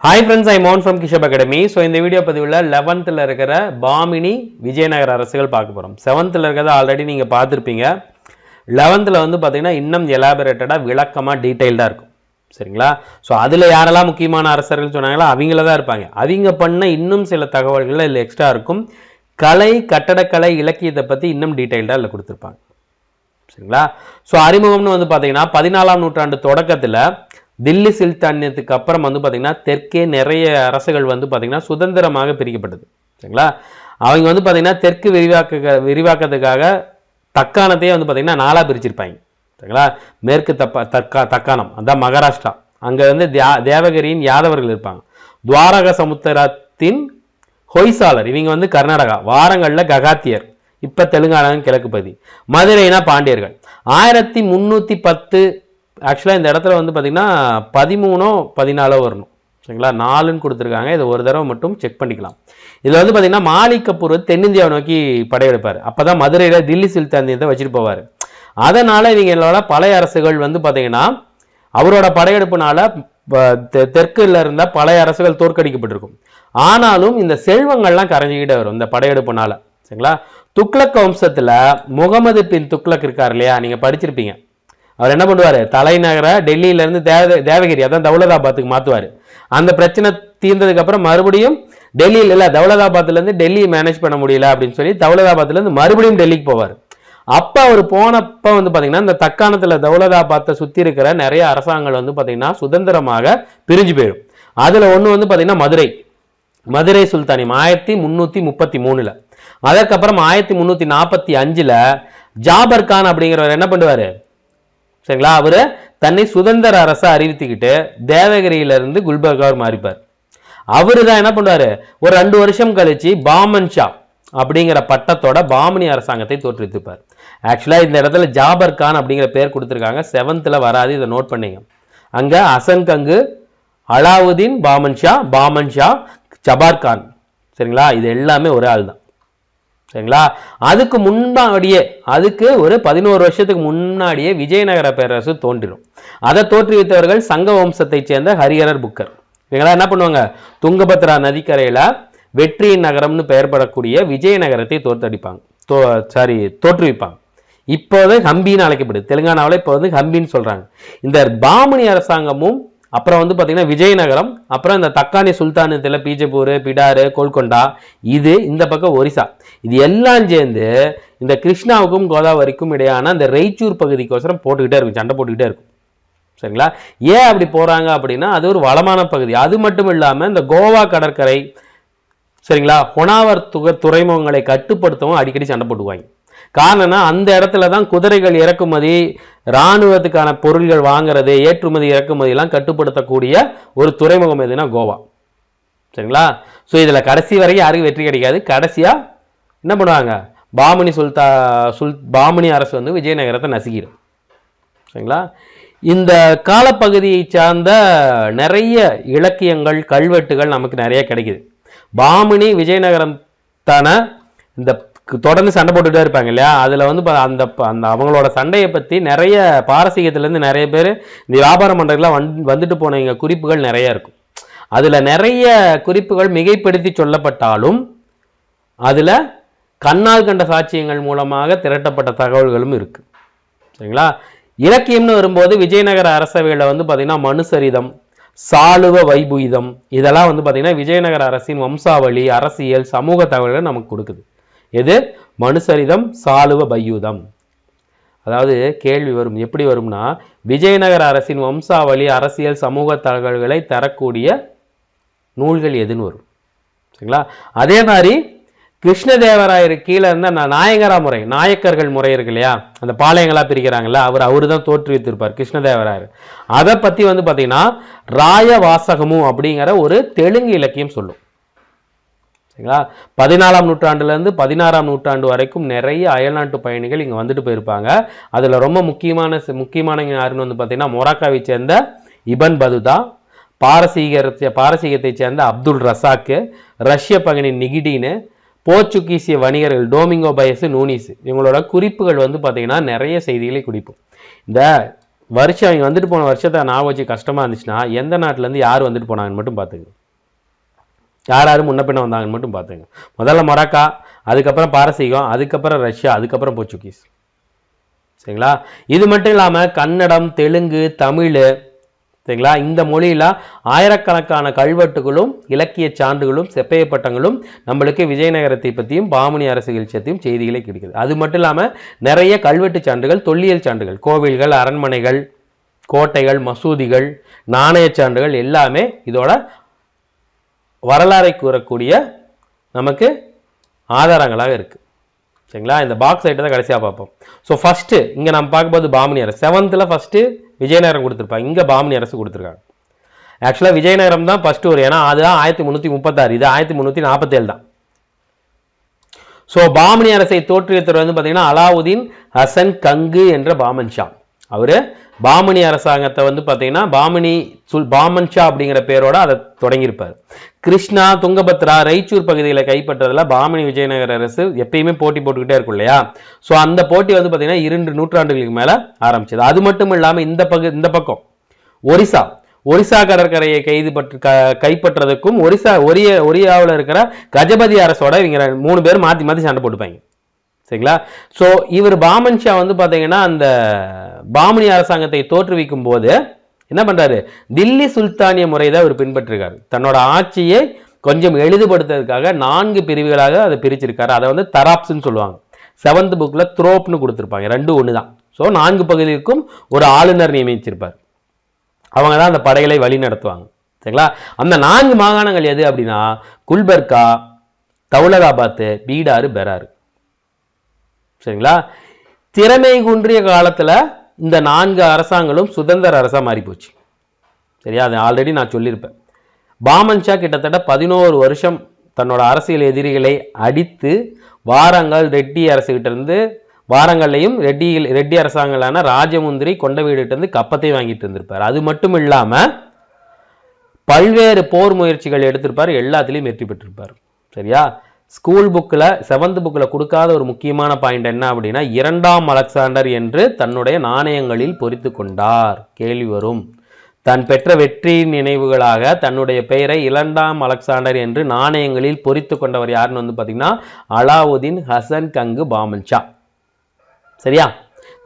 Hi friends, I am Mohan from Kishab Academy. So இந்த video பதிவுல 11th இருக்கிற பாமினி விஜயநகர அரசுகள் பார்க்க போறோம். 7th இருக்கிறத ஆல்ரெடி நீங்க பார்த்திருப்பீங்க. 11th வந்து பாத்தீங்கன்னா இன்னும் எலாபரேட்டடா விளக்கமா டீடைல்டா இருக்கும். சரிங்களா? சோ அதுல யாரெல்லாம் முக்கியமான அரசர்கள் சொன்னாங்களோ அவங்கள தான் இருப்பாங்க. அவங்க பண்ண இன்னும் சில தகவல்கள் இதுல எக்ஸ்ட்ரா இருக்கும். கலை, கட்டடக்கலை, இலக்கியத்தை பத்தி இன்னும் டீடைல்டா இதுல கொடுத்திருப்பாங்க. சரிங்களா? சோ அறிமுகம்னு வந்து பாத்தீங்கன்னா 14ஆம் நூற்றாண்டு தொடக்கத்துல தில்லி சுல்தானியத்துக்கு அப்புறம் வந்து பார்த்தீங்கன்னா தெற்கே நிறைய அரசுகள் வந்து பார்த்தீங்கன்னா சுதந்திரமாக பிரிக்கப்பட்டது. சரிங்களா? அவங்க வந்து பார்த்தீங்கன்னா தெற்கு விரிவாக்கத்துக்காக தக்காணத்தையே வந்து பார்த்தீங்கன்னா 4ஆக பிரிச்சிருப்பாங்க. சரிங்களா? மேற்கு தக்காணம் அதான் மகாராஷ்டிரா, அங்கே வந்து தேவகிரியின் யாதவர்கள் இருப்பாங்க. துவாரக சமுத்திரத்தின் ஹொய்சாலர் இவங்க வந்து கர்நாடகா, வாரங்களில் ககாத்தியர் இப்போ தெலுங்கானா கிழக்கு பகுதி, மதுரைனா பாண்டியர்கள். 1310 ஆக்சுவலாக இந்த இடத்துல வந்து பார்த்தீங்கன்னா 13-14 வரணும். சரிங்களா? 4ன்னு கொடுத்துருக்காங்க. இதை ஒரு தடவை மட்டும் செக் பண்ணிக்கலாம். இதில் வந்து பார்த்தீங்கன்னா மாலிக் கபூர் தென்னிந்தியாவை நோக்கி படையெடுப்பார். அப்போ தான் மதுரையில் தில்லி சுல்தானியத்தை வச்சுட்டு போவார். அதனால் இவங்களோட பழைய அரசுகள் வந்து பார்த்தீங்கன்னா அவரோட படையெடுப்புனால தெற்குல இருந்த பழைய அரசுகள் தோற்கடிக்கப்பட்டிருக்கும். ஆனாலும் இந்த செல்வங்கள்லாம் கரைஞ்சிக்கிட்டே வரும் இந்த படையெடுப்புனால. சரிங்களா? துக்ளக் வம்சத்தில் முகமது பின் துக்ளக் இருக்கார் இல்லையா, நீங்கள் படிச்சிருப்பீங்க. அவர் என்ன பண்ணுவார், தலைநகர டெல்லியிலேருந்து தேவகிரி அதான் தௌலதாபாத்துக்கு மாற்றுவார். அந்த பிரச்சனை தீர்ந்ததுக்கு அப்புறம் மறுபடியும் டெல்லியில் இல்லை தௌலதாபாத்லேருந்து டெல்லியை மேனேஜ் பண்ண முடியல அப்படின்னு சொல்லி தௌலதாபாத்லேருந்து மறுபடியும் டெல்லிக்கு போவார். அப்போ அவர் போனப்போ வந்து பார்த்தீங்கன்னா இந்த தக்காணத்தில் தௌலதாபாத்தை சுற்றி இருக்கிற நிறைய அரசாங்கங்கள் வந்து பார்த்தீங்கன்னா சுதந்திரமாக பிரிஞ்சு போயிடும். அதில் ஒன்று வந்து பார்த்தீங்கன்னா மதுரை சுல்தானியம் 1333. அதற்கப்புறம் 1345 ஜாபர் கான் அப்படிங்கிறவர் என்ன பண்ணுவார், சரிங்களா, அவரு தன்னை சுதந்திர அரசை அறிவித்துக்கிட்டு தேவகிரியிலிருந்து குல்பர்காவர் மாறிப்பார். அவரு தான் என்ன பண்ணுவாரு, ஒரு 2 வருஷம் கழிச்சு பாமன் ஷா அப்படிங்கிற பட்டத்தோட பாமனி அரசாங்கத்தை தோற்றுவித்துப்பார். ஆக்சுவலா இந்த இடத்துல ஜாபர் கான் அப்படிங்கிற பேர் கொடுத்துருக்காங்க. 7th வராது, இதை நோட் பண்ணீங்க. அங்க அசன் கங்கு, அலாவுதீன், பாமன் ஷா, ஜபார் கான். சரிங்களா? இது எல்லாமே ஒரே ஆள் தான். சரிங்களா? அதுக்கு முன்னாடியே, அதுக்கு ஒரு 11 வருஷத்துக்கு முன்னாடியே விஜயநகர பேரரசு தோன்றிடும். அதை தோற்றுவித்தவர்கள் சங்க வம்சத்தை சேர்ந்த ஹரிஹரர் புக்கர். இவங்களா என்ன பண்ணுவாங்க, துங்கபத்ரா நதிக்கரையில வெற்றியின் நகரம்னு பெயர்படக்கூடிய விஜயநகரத்தை தோற்றுவிப்பாங்க. இப்போது ஹம்பின்னு அழைக்கப்படுது. தெலுங்கானாவில் இப்போ வந்து ஹம்பின்னு சொல்றாங்க. இந்த பாமனி அரசாங்கமும் அப்புறம் வந்து பார்த்தீங்கன்னா விஜயநகரம், அப்புறம் இந்த தக்காணி சுல்தானத்தில் பீஜப்பூர், பிடாரு, கோல்கொண்டா, இது இந்த பக்கம் ஒரிசா, இது எல்லாம் சேர்ந்து இந்த கிருஷ்ணாவுக்கும் கோதாவரிக்கும் இடையான அந்த ரெய்ச்சூர் பகுதிக்கோசரம் போட்டுக்கிட்டே இருக்கும், சண்டை போட்டுக்கிட்டே இருக்கும். சரிங்களா? ஏன் அப்படி போறாங்க அப்படின்னா அது ஒரு வளமான பகுதி. அது மட்டும் இல்லாமல் இந்த கோவா கடற்கரை, சரிங்களா, ஹொனாவர் துறைமுகங்களை கட்டுப்படுத்தவும் அடிக்கடி சண்டை போட்டுக்குவாங்க. காரணம்னா அந்த இடத்துல தான் குதிரைகள் இறக்குமதி, இராணுவத்துக்கான பொருள்கள் வாங்குறது, ஏற்றுமதி இறக்குமதி எல்லாம் கட்டுப்படுத்தக்கூடிய ஒரு துறைமுகம் எதுனா கோவா. சரிங்களா? ஸோ இதில் கடைசி வரைக்கும் யாருக்கும் வெற்றி கிடைக்காது. கடைசியா என்ன பண்ணுவாங்க, பாமனி அரசு வந்து விஜயநகரத்தை நசுக்கிடும். சரிங்களா? இந்த காலப்பகுதியை சார்ந்த நிறைய இலக்கியங்கள், கல்வெட்டுகள் நமக்கு நிறைய கிடைக்குது. பாமனி விஜயநகரம் தான இந்த தொடர்ந்து சண்டை போட்டுட்டே இருப்பாங்க இல்லையா, அதுல வந்து அந்த அவங்களோட சண்டையை பத்தி நிறைய பாரசீகத்திலேருந்து நிறைய பேர் இந்த வியாபார மன்றங்கள்லாம் வந்துட்டு போன இங்க குறிப்புகள் நிறைய இருக்கும். அதுல நிறைய குறிப்புகள் மிகைப்படுத்தி சொல்லப்பட்டாலும் அதுல கண்ணால் கண்ட சாட்சியங்கள் மூலமாக திரட்டப்பட்ட தகவல்களும் இருக்கு. சரிங்களா? இலக்கியம்னு வரும்போது விஜயநகர அரசவையில வந்து பாத்தீங்கன்னா மனுசரிதம், சாளுவ வைபுயிதம், இதெல்லாம் வந்து பாத்தீங்கன்னா விஜயநகர அரசின் வம்சாவளி, அரசியல், சமூக தகவல்களை நமக்கு கொடுக்குது. எது? மனுசரிதம், சாளுவ பையூதம். அதாவது கேள்வி வரும், எப்படி வரும்னா விஜயநகர அரசின் வம்சாவளி, அரசியல், சமூக தகவல்களை தரக்கூடிய நூல்கள் எதுன்னு வரும். சரிங்களா? அதே மாதிரி கிருஷ்ணதேவராயர் கீழே இருந்த நாயக்கர்கள் முறை இருக்கு இல்லையா, அந்த பாளையங்களா பிரிக்கிறாங்கல்ல, அவரு தான் தோற்றுவித்திருப்பார் கிருஷ்ணதேவராயர். அதை பத்தி வந்து பாத்தீங்கன்னா ராயவாசகமு அப்படிங்கிற ஒரு தெலுங்கு இலக்கியம் சொல்லும். சரிங்களா? 14ஆம் நூற்றாண்டுலேருந்து 16ஆம் நூற்றாண்டு வரைக்கும் நிறைய அயல்நாட்டு பயணிகள் இங்கே வந்துட்டு போயிருப்பாங்க. அதில் ரொம்ப முக்கியமான யாருன்னு வந்து பார்த்தீங்கன்னா மொராக்காவை சேர்ந்த இபன் பதுதா, பாரசீகத்தை சேர்ந்த அப்துல் ரசாக்கு, ரஷ்ய பகனி நிகிடின்னு, போர்ச்சுகீசிய வணிகர்கள் டோமிங்கோ பயஸ், நூனிஸ், இவங்களோட குறிப்புகள் வந்து பார்த்தீங்கன்னா நிறைய செய்திகளை குறிப்போம். இந்த வருஷம் அவங்க வந்துட்டு போன வருஷத்தை நான் வச்சு கஷ்டமாக இருந்துச்சுன்னா எந்த நாட்டிலேருந்து யார் வந்துட்டு போனாங்கன்னு மட்டும் பார்த்துங்க. யார் யாரும் முன்ன பின்ன வந்தாங்கன்னு மட்டும் பார்த்துங்க. முதல்ல மொராக்கா, அதுக்கப்புறம் பாரசீகம், அதுக்கப்புறம் ரஷ்யா, அதுக்கப்புறம் போர்ச்சுகீஸ். சரிங்களா? இது மட்டும் இல்லாமல் கன்னடம், தெலுங்கு, தமிழ், சரிங்களா, இந்த மொழியில ஆயிரக்கணக்கான கல்வெட்டுகளும் இலக்கிய சான்றுகளும் செப்பையப்பட்டங்களும் நம்மளுக்கு விஜயநகரத்தை பற்றியும் பாமணி அரசுகள் பற்றியும் செய்திகளே கிடைக்குது. அது மட்டும் இல்லாமல் நிறைய கல்வெட்டு சான்றுகள், தொல்லியல் சான்றுகள், கோவில்கள், அரண்மனைகள், கோட்டைகள், மசூதிகள், நாணய சான்றுகள் எல்லாமே இதோட வரலாறை கூறக்கூடிய நமக்கு ஆதாரங்களாக இருக்கு. சரிங்களா? இந்த பாக்ஸ் ஐட்டத்தை கடைசியாக பார்ப்போம். ஸோ ஃபர்ஸ்ட் இங்கே நம்ம பார்க்கும்போது பாமணி அரசு 7th ஃபர்ஸ்ட் விஜயநகரம் கொடுத்துருப்பாங்க, இங்கே பாமணி அரசு கொடுத்துருக்காங்க. ஆக்சுவலாக விஜயநகரம் தான் ஃபர்ஸ்ட் வரும், ஏன்னா அதுதான் 1336, இது 1347 தான். ஸோ பாமணி அரசை தோற்றுவித்தவர் வந்து பார்த்தீங்கன்னா அலாவுதீன் ஹசன் கங்கு என்ற பாமன் ஷா. அவரு பாமணி அரசாங்கத்தை வந்து பார்த்தீங்கன்னா பாமன் ஷா அப்படிங்கிற பேரோட அதை தொடங்கியிருப்பார். கிருஷ்ணா, துங்கபத்ரா, ரைச்சூர் பகுதிகளை கைப்பற்றதுல பாமணி விஜயநகர அரசு எப்பயுமே போட்டி போட்டுக்கிட்டே இருக்கும் இல்லையா? ஸோ அந்த போட்டி வந்து பார்த்தீங்கன்னா 2 நூற்றாண்டுகளுக்கு மேல ஆரம்பிச்சது. அது மட்டும் இல்லாமல் இந்த பக்கம் ஒரிசா கடற்கரையை கைப்பற்றதுக்கும் ஒரியாவில் இருக்கிற கஜபதி அரசோட இவங்க 3 பேர் மாத்தி சண்டை போட்டுப்பாங்க. சரிங்களா? ஸோ இவர் பாமன் ஷா வந்து பார்த்தீங்கன்னா அந்த பாமணி அரசாங்கத்தை தோற்றுவிக்கும் போது என்ன பண்றாரு, தில்லி சுல்தானிய முறை தான் அவர் பின்பற்றிருக்காரு. தன்னோட ஆட்சியை கொஞ்சம் எளிதுபடுத்துறதுக்காக 4 பிரிவுகளாக அதை பிரிச்சிருக்காரு. அதை வந்து தராப்ஸ்ன்னு சொல்லுவாங்க. 7th புக்ல த்ரோப்னு கொடுத்துருப்பாங்க, 2 ஒன்று தான். ஸோ 4 பகுதிக்கும் ஒரு ஆளுநர் நியமிச்சிருப்பார். அவங்க தான் அந்த படைகளை வழி நடத்துவாங்க. சரிங்களா? அந்த 4 மாகாணங்கள் எது அப்படின்னா குல்பர்கா, தௌலதாபாத், பீடாரு, பெராரு. சரிங்களா? திறமை குன்றிய காலத்துல இந்த 4 அரசாங்களும் சுதந்திர அரசா மாறி போச்சு. சரியா? அது ஆல்ரெடி நான் சொல்லியிருப்பேன். பாமன் ஷா கிட்டத்தட்ட 11 வருஷம் தன்னோட அரசியல் எதிரிகளை அடித்து வாரங்கல் ரெட்டி அரசுகிட்ட இருந்து வாரங்கள்லையும் ரெட்டி அரசாங்கங்களான ராஜமுந்திரி, கொண்டவீடுகிட்ட இருந்து கப்பத்தை வாங்கிட்டு இருந்திருப்பார். அது மட்டும் இல்லாம பல்வேறு போர் முயற்சிகள் எடுத்திருப்பார், எல்லாத்திலையும் வெற்றி பெற்றிருப்பார். சரியா? ஸ்கூல் புக்கில் 7th புக்கில் கொடுக்காத ஒரு முக்கியமான பாயிண்ட் என்ன அப்படின்னா 2ஆம் அலெக்சாண்டர் என்று தன்னுடைய நாணயங்களில் பொறித்து கொண்டார். கேள்வி வரும். தன் பெற்ற வெற்றியின் நினைவுகளாக தன்னுடைய பெயரை 2ஆம் அலெக்சாண்டர் என்று நாணயங்களில் பொறித்து கொண்டவர் யாருன்னு வந்து பார்த்தீங்கன்னா அலாவுதீன் ஹசன் கங்கு பாமன் ஷா. சரியா?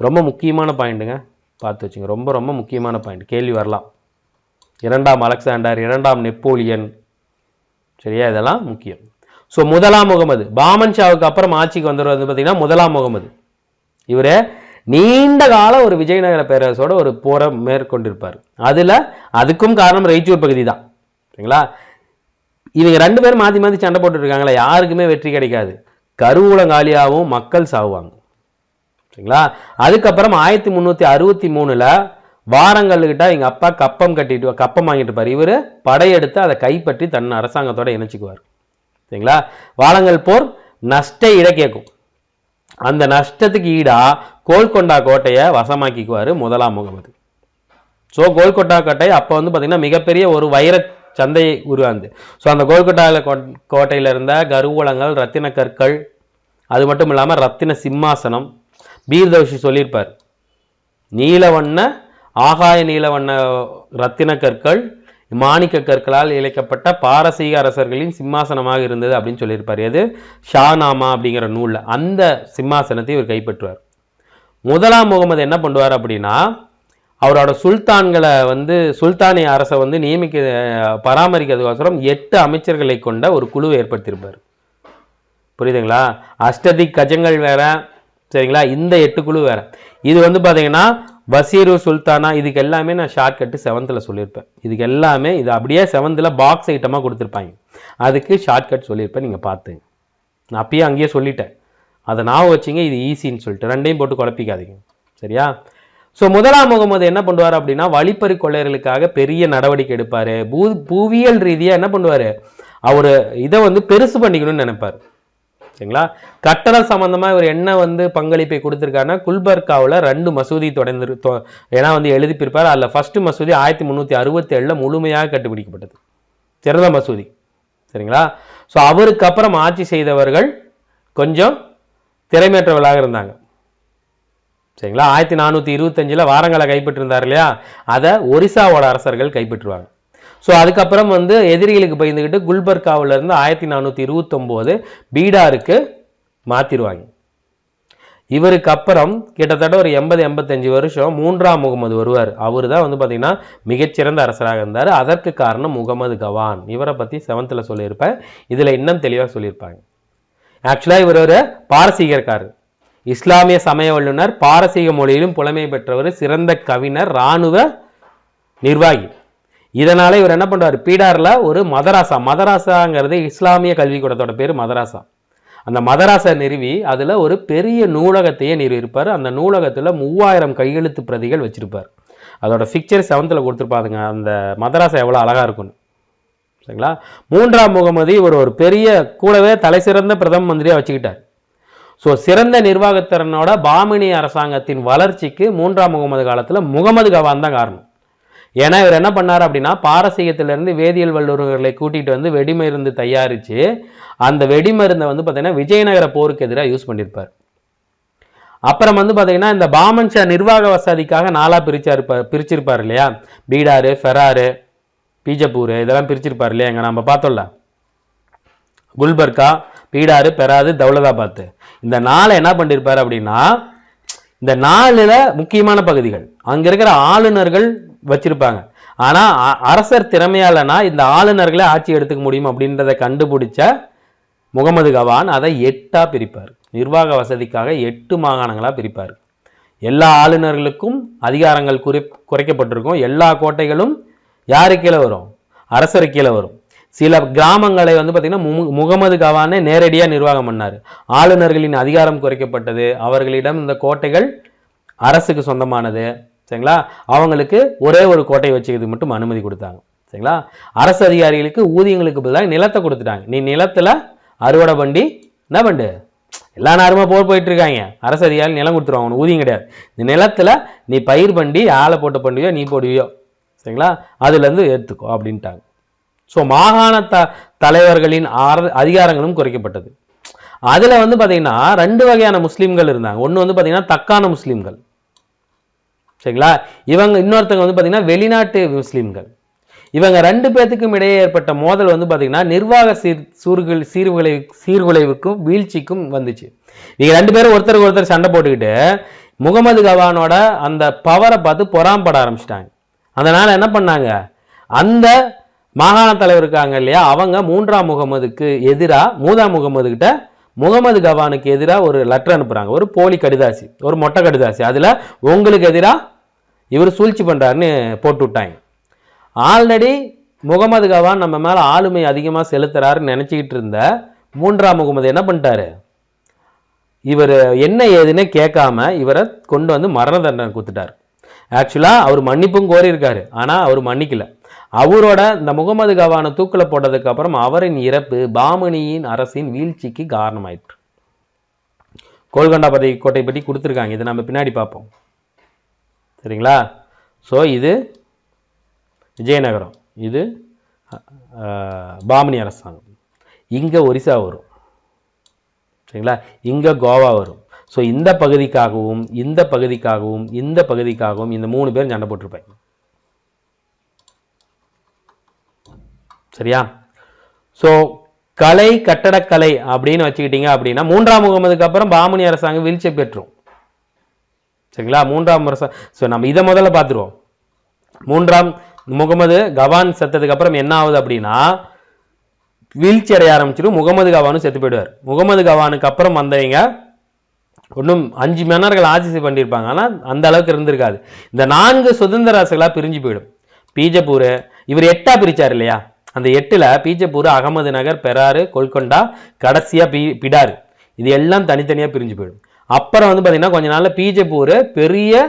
ரொம்ப முக்கியமான பாயிண்ட்டுங்க, பார்த்து வச்சுங்க. ரொம்ப ரொம்ப முக்கியமான பாயிண்ட், கேள்வி வரலாம். 2ஆம் அலெக்சாண்டர், 2ஆம் நெப்போலியன். சரியா? இதெல்லாம் முக்கியம். ஸோ 1ஆம் முகமது, பாமன் ஷாவுக்கு அப்புறம் ஆட்சிக்கு வந்தவர் பார்த்தீங்கன்னா 1ஆம் முகமது. இவரே நீண்ட காலம் ஒரு விஜயநகர பேரரசோட ஒரு போரை மேற்கொண்டிருப்பார். அதுக்கும் காரணம் ரைச்சூர் பகுதி தான். சரிங்களா? இவங்க 2 பேரும் மாற்றி சண்டை போட்டு இருக்காங்களா, யாருக்குமே வெற்றி கிடைக்காது. கருவூலங்காலியாகவும் மக்கள் சாவுவாங்க. சரிங்களா? அதுக்கப்புறம் 1363 வாரங்கள்கிட்ட எங்க அப்பா கப்பம் வாங்கிட்டு இருப்பார். இவரு படையெடுத்து அதை கைப்பற்றி தன் அரசாங்கத்தோட இணைச்சிக்குவார். சரிங்களா? வாரங்கல் போர் நஷ்ட ஈட கேட்கும். அந்த நஷ்டத்துக்கு ஈடா கோல்கொண்டா கோட்டையை வசமாக்கிக்குவாரு 1ஆம் முகமது. ஸோ கோல்கொண்டா கோட்டை அப்போ வந்து பார்த்தீங்கன்னா மிகப்பெரிய ஒரு வைர சந்தையை உருவாந்து. ஸோ அந்த கோல்கொண்டா கோட்டையில இருந்த கருவூலங்கள், ரத்தின கற்கள், அது மட்டும் இல்லாமல் ரத்தின சிம்மாசனம், பீர்தோஷி சொல்லியிருப்பார், ஆகாய நீலவண்ண ரத்தின கற்கள் மாணிக்க கற்களால் இழைக்கப்பட்ட பாரசீக அரசர்களின் சிம்மாசனமாக இருந்தது அப்படின்னு சொல்லியிருப்பார். எது? ஷாநாமா அப்படிங்கிற நூலில் அந்த சிம்மாசனத்தை இவர் கைப்பற்றுவார். 1ஆம் முகமது என்ன பண்ணுவார் அப்படின்னா அவரோட சுல்தானிய அரசை பராமரிக்கிறதுக்கோசரம் 8 அமைச்சர்களை கொண்ட ஒரு குழுவை ஏற்படுத்தியிருப்பார். புரியுதுங்களா? அஷ்டதிக் கஜங்கள் வேற, சரிங்களா? இந்த 8 குழு வேற. இது வந்து பார்த்தீங்கன்னா வசீரு சுல்தானா, இதுக்கு எல்லாமே நான் ஷார்ட்கட்டு 7th சொல்லியிருப்பேன். இதுக்கு எல்லாமே இது அப்படியே 7th பாக்ஸ் ஐட்டமாக கொடுத்துருப்பாங்க. அதுக்கு ஷார்ட்கட் சொல்லியிருப்பேன், நீங்கள் பார்த்துங்க. நான் அப்பயே அங்கேயே சொல்லிட்டேன், அதை நான் வச்சிங்க. இது ஈஸின்னு சொல்லிட்டு 2ஐயும் போட்டு குழப்பிக்காதீங்க. சரியா? ஸோ 1ஆம் முகமது என்ன பண்ணுவார் அப்படின்னா வழிப்பறி கொள்ளையர்களுக்காக பெரிய நடவடிக்கை எடுப்பார். புவியியல் ரீதியாக என்ன பண்ணுவார், அவர் இதை பெருசு பண்ணிக்கணும்னு நினைப்பார். சரிங்களா? கட்டட சம்பந்தமா இவர் என்ன பங்களிப்பை கொடுத்திருக்காருன்னா குல்பர்காவில் 2 மசூதி ஏன்னா எழுதிப்பிருப்பார். அதில் ஃபர்ஸ்ட் மசூதி 1367 முழுமையாக கண்டுபிடிக்கப்பட்டது, சிறந்த மசூதி. சரிங்களா? ஸோ அவருக்கு அப்புறம் ஆட்சி செய்தவர்கள் கொஞ்சம் திறமையற்றவர்களாக இருந்தாங்க. சரிங்களா. 1425 வாரங்களை கைப்பற்றிருந்தார் இல்லையா, அதை ஒரிசாவோட அரசர்கள் கைப்பற்றுவாங்க. ஸோ அதுக்கப்புறம் வந்து எதிரிகளுக்கு பயந்துக்கிட்டு குல்பர்காவில இருந்து 1429 பீடாருக்கு மாத்திருவாங்க. இவருக்கு அப்புறம் கிட்டத்தட்ட ஒரு 80-85 வருஷம் 3ஆம் முகமது வருவார். அவரு தான் வந்து பார்த்தீங்கன்னா மிகச்சிறந்த அரசராக இருந்தார். அதற்கு காரணம் முகமது கவான். இவரை பற்றி 7th சொல்லியிருப்பேன். இதில் இன்னும் தெளிவாக சொல்லியிருப்பாங்க. ஆக்சுவலாக இவர் ஒரு பாரசீகர்காரர், இஸ்லாமிய சமய வல்லுநர், பாரசீக மொழியிலும் புலமை பெற்றவர், சிறந்த கவிஞர், இராணுவ நிர்வாகி. இதனால இவர் என்ன பண்றாரு, பீடார்ல ஒரு மதராசாங்கிறது இஸ்லாமிய கல்விக்கூடத்தோட பேரு மதராசா. அந்த மதராசா நிறுவி அதுல ஒரு பெரிய நூலகத்தையே நிறுவியிருப்பார். அந்த நூலகத்துல 3000 கையெழுத்து பிரதிகள் வச்சிருப்பார். அதோட பிக்சர் 7th கொடுத்துருப்பாருங்க. அந்த மதராசா எவ்வளவு அழகா இருக்கும்னு. சரிங்களா. 3ஆம் முகமது இவர் ஒரு பெரிய கூடவே தலை சிறந்த பிரதம மந்திரியா வச்சுக்கிட்டார். ஸோ சிறந்த நிர்வாகத்திறனோட பாமினி அரசாங்கத்தின் வளர்ச்சிக்கு 3ஆம் முகமது காலத்துல முகமது கவான் தான் காரணம். ஏன்னா இவர் என்ன பண்ணார் அப்படின்னா, பாரசீகத்திலிருந்து வேதியியல் வல்லுநர்களை கூட்டிட்டு வந்து வெடிமருந்து தயாரிச்சு அந்த வெடிமருந்தை வந்து பார்த்தீங்கன்னா விஜயநகர போருக்கு எதிராக யூஸ் பண்ணியிருப்பார். அப்புறம் வந்து பார்த்தீங்கன்னா இந்த பாமன் ஷா நிர்வாக வசதிக்காக 4ஆ பிரிச்சிருப்பார் இல்லையா, பீடாரு, ஃபெராரு, பீஜப்பூர், இதெல்லாம் பிரிச்சிருப்பார் இல்லையா. எங்க நம்ம பார்த்தோம்ல, குல்பர்கா, பீடாரு, பெராது, தௌலதாபாத், இந்த 4 என்ன பண்ணிருப்பாரு அப்படின்னா, இந்த 4ல முக்கியமான பகுதிகள் அங்க இருக்கிற ஆளுநர்கள் வச்சிருப்பாங்க. ஆனா அரசர் திறமையாலனா இந்த ஆளுநர்களை ஆட்சி எடுத்துக்க முடியும் அப்படின்றத கண்டுபிடிச்ச முகமது கவான் அதை 8ஆ பிரிப்பார். நிர்வாக வசதிக்காக 8 மாகாணங்களா பிரிப்பார். எல்லா ஆளுநர்களுக்கும் அதிகாரங்கள் குறைக்கப்பட்டிருக்கும். எல்லா கோட்டைகளும் யாரு கீழே வரும், அரசரு கீழே வரும். சில கிராமங்களை வந்து பார்த்தீங்கன்னா முகமது கவானே நேரடியா நிர்வாகம் பண்ணாரு. ஆளுநர்களின் அதிகாரம் குறைக்கப்பட்டது. அவர்களிடம் இந்த கோட்டைகள் அரசுக்கு சொந்தமானது. சரிங்களா. அவங்களுக்கு ஒரே ஒரு கோட்டை வச்சுக்கிறதுக்கு மட்டும் அனுமதி கொடுத்தாங்க. சரிங்களா. அரசு அதிகாரிகளுக்கு ஊதியங்களுக்கு பதிலாக நிலத்தை கொடுத்துட்டாங்க. நீ நிலத்துல அறுவடை பண்ணி என்ன பண்ணு, எல்லா நேரமா போயிட்டு இருக்காங்க. அரசு அதிகாரி நிலம் கொடுத்துருவாங்க, ஊதியம் கிடையாது. இந்த நிலத்துல நீ பயிர் பண்ணி ஆளை போட்டு பண்ணுவியோ நீ போடுவியோ, சரிங்களா, அதுல இருந்து எடுத்துக்கோ அப்படின்ட்டாங்க. ஸோ மாகாண தலைவர்களின் அதிகாரங்களும் குறைக்கப்பட்டது. அதுல வந்து பாத்தீங்கன்னா 2 வகையான முஸ்லீம்கள் இருந்தாங்க. ஒன்னு வந்து பாத்தீங்கன்னா தக்கான முஸ்லீம்கள், சரிங்களா. இவங்க இன்னொருத்தங்க வந்து பாத்தீங்கன்னா வெளிநாட்டு முஸ்லீம்கள். இவங்க 2 பேத்துக்கும் இடையே ஏற்பட்ட மோதல் வந்து பாத்தீங்கன்னா நிர்வாக சீர்குலைவுக்கும் வீழ்ச்சிக்கும் வந்துச்சு. நீங்க 2 பேரும் ஒருத்தருக்கு ஒருத்தர் சண்டை போட்டுக்கிட்டு முகமது கவானோட அந்த பவரை பார்த்து பொறாம்பட ஆரம்பிச்சிட்டாங்க. அதனால என்ன பண்ணாங்க, அந்த மாகாண தலைவர் இருக்காங்க இல்லையா, அவங்க 3ஆம் முகமதுக்கு எதிராக 3ஆம் முகமது கிட்ட முகமது கவானுக்கு எதிராக ஒரு லெட்டர் அனுப்புறாங்க. ஒரு போலி கடிதாசி, ஒரு மொட்டை கடிதாசி. அதுல உங்களுக்கு எதிராக இவர் சூழ்ச்சி பண்றாருன்னு போட்டு விட்டாங்க. ஆல்ரெடி முகமது கவான் நம்ம மேல ஆளுமை அதிகமா செலுத்துறாருன்னு நினைச்சுக்கிட்டு இருந்த 3ஆம் முகமது என்ன பண்ணிட்டாரு, இவர் என்ன ஏதுன்னு கேட்காம இவரை கொண்டு வந்து மரண தண்டனை கொடுத்துட்டாரு. ஆக்சுவலா அவர் மன்னிப்பும் கோரி இருக்காரு, ஆனா அவர் மன்னிக்கல. அவரோட இந்த முகமது கவானை தூக்கில போட்டதுக்கு அப்புறம் அவரின் இறப்பு பாமனியின் அரசின் வீழ்ச்சிக்கு காரணமாயிற்று. கோல்கொண்டா கோட்டை பற்றி கொடுத்துருக்காங்க, இதை நம்ம பின்னாடி பார்ப்போம். சரிங்களா. ஸோ இது விஜயநகரம், இது பாமனி அரசாங்கம். இங்க ஒரிசா வரும், சரிங்களா, இங்க கோவா வரும். ஸோ இந்த பகுதிக்காகவும் இந்த பகுதிக்காகவும் இந்த பகுதிக்காகவும் இந்த 3 பேர் சண்டை போட்டிருப்பாங்க. சரியா. ஸோ கலை, கட்டடக்கலை அப்படின்னு வச்சுக்கிட்டீங்க அப்படின்னா 3ஆம் முகமதுக்கு அப்புறம் பாமனி அரசாங்கம் வீழ்ச்சி பெற்றும். சரிங்களா. 3ஆம் அரசாங்கம். ஸோ நம்ம இதை முதல்ல பார்த்துருவோம். 3ஆம் முகமது கவான் செத்ததுக்கு அப்புறம் என்ன ஆகுது அப்படின்னா வீழ்ச்சி அடைய ஆரம்பிச்சிடும். முகமது கவானும் செத்து போயிடுவார். முகமது கவானுக்கு அப்புறம் வந்தவங்க ஒன்றும் 5 மன்னர்கள் ஆட்சி பண்ணியிருப்பாங்க, ஆனால் அந்த அளவுக்கு இருந்திருக்காது. இந்த 4 சுதந்திர அரசுகளா பிரிஞ்சு போயிடும். பீஜப்பூர் இவர் 8ஆ பிரிச்சார் இல்லையா, அந்த 8ல பீஜப்பூர், அகமது நகர், பெராரு, கோல்கொண்டா, கடைசியா பிடாரு, இது எல்லாம் தனித்தனியா பிரிஞ்சு போயிடும். அப்புறம் வந்து பாத்தீங்கன்னா கொஞ்ச நாள்ல பீஜப்பூர் பெரிய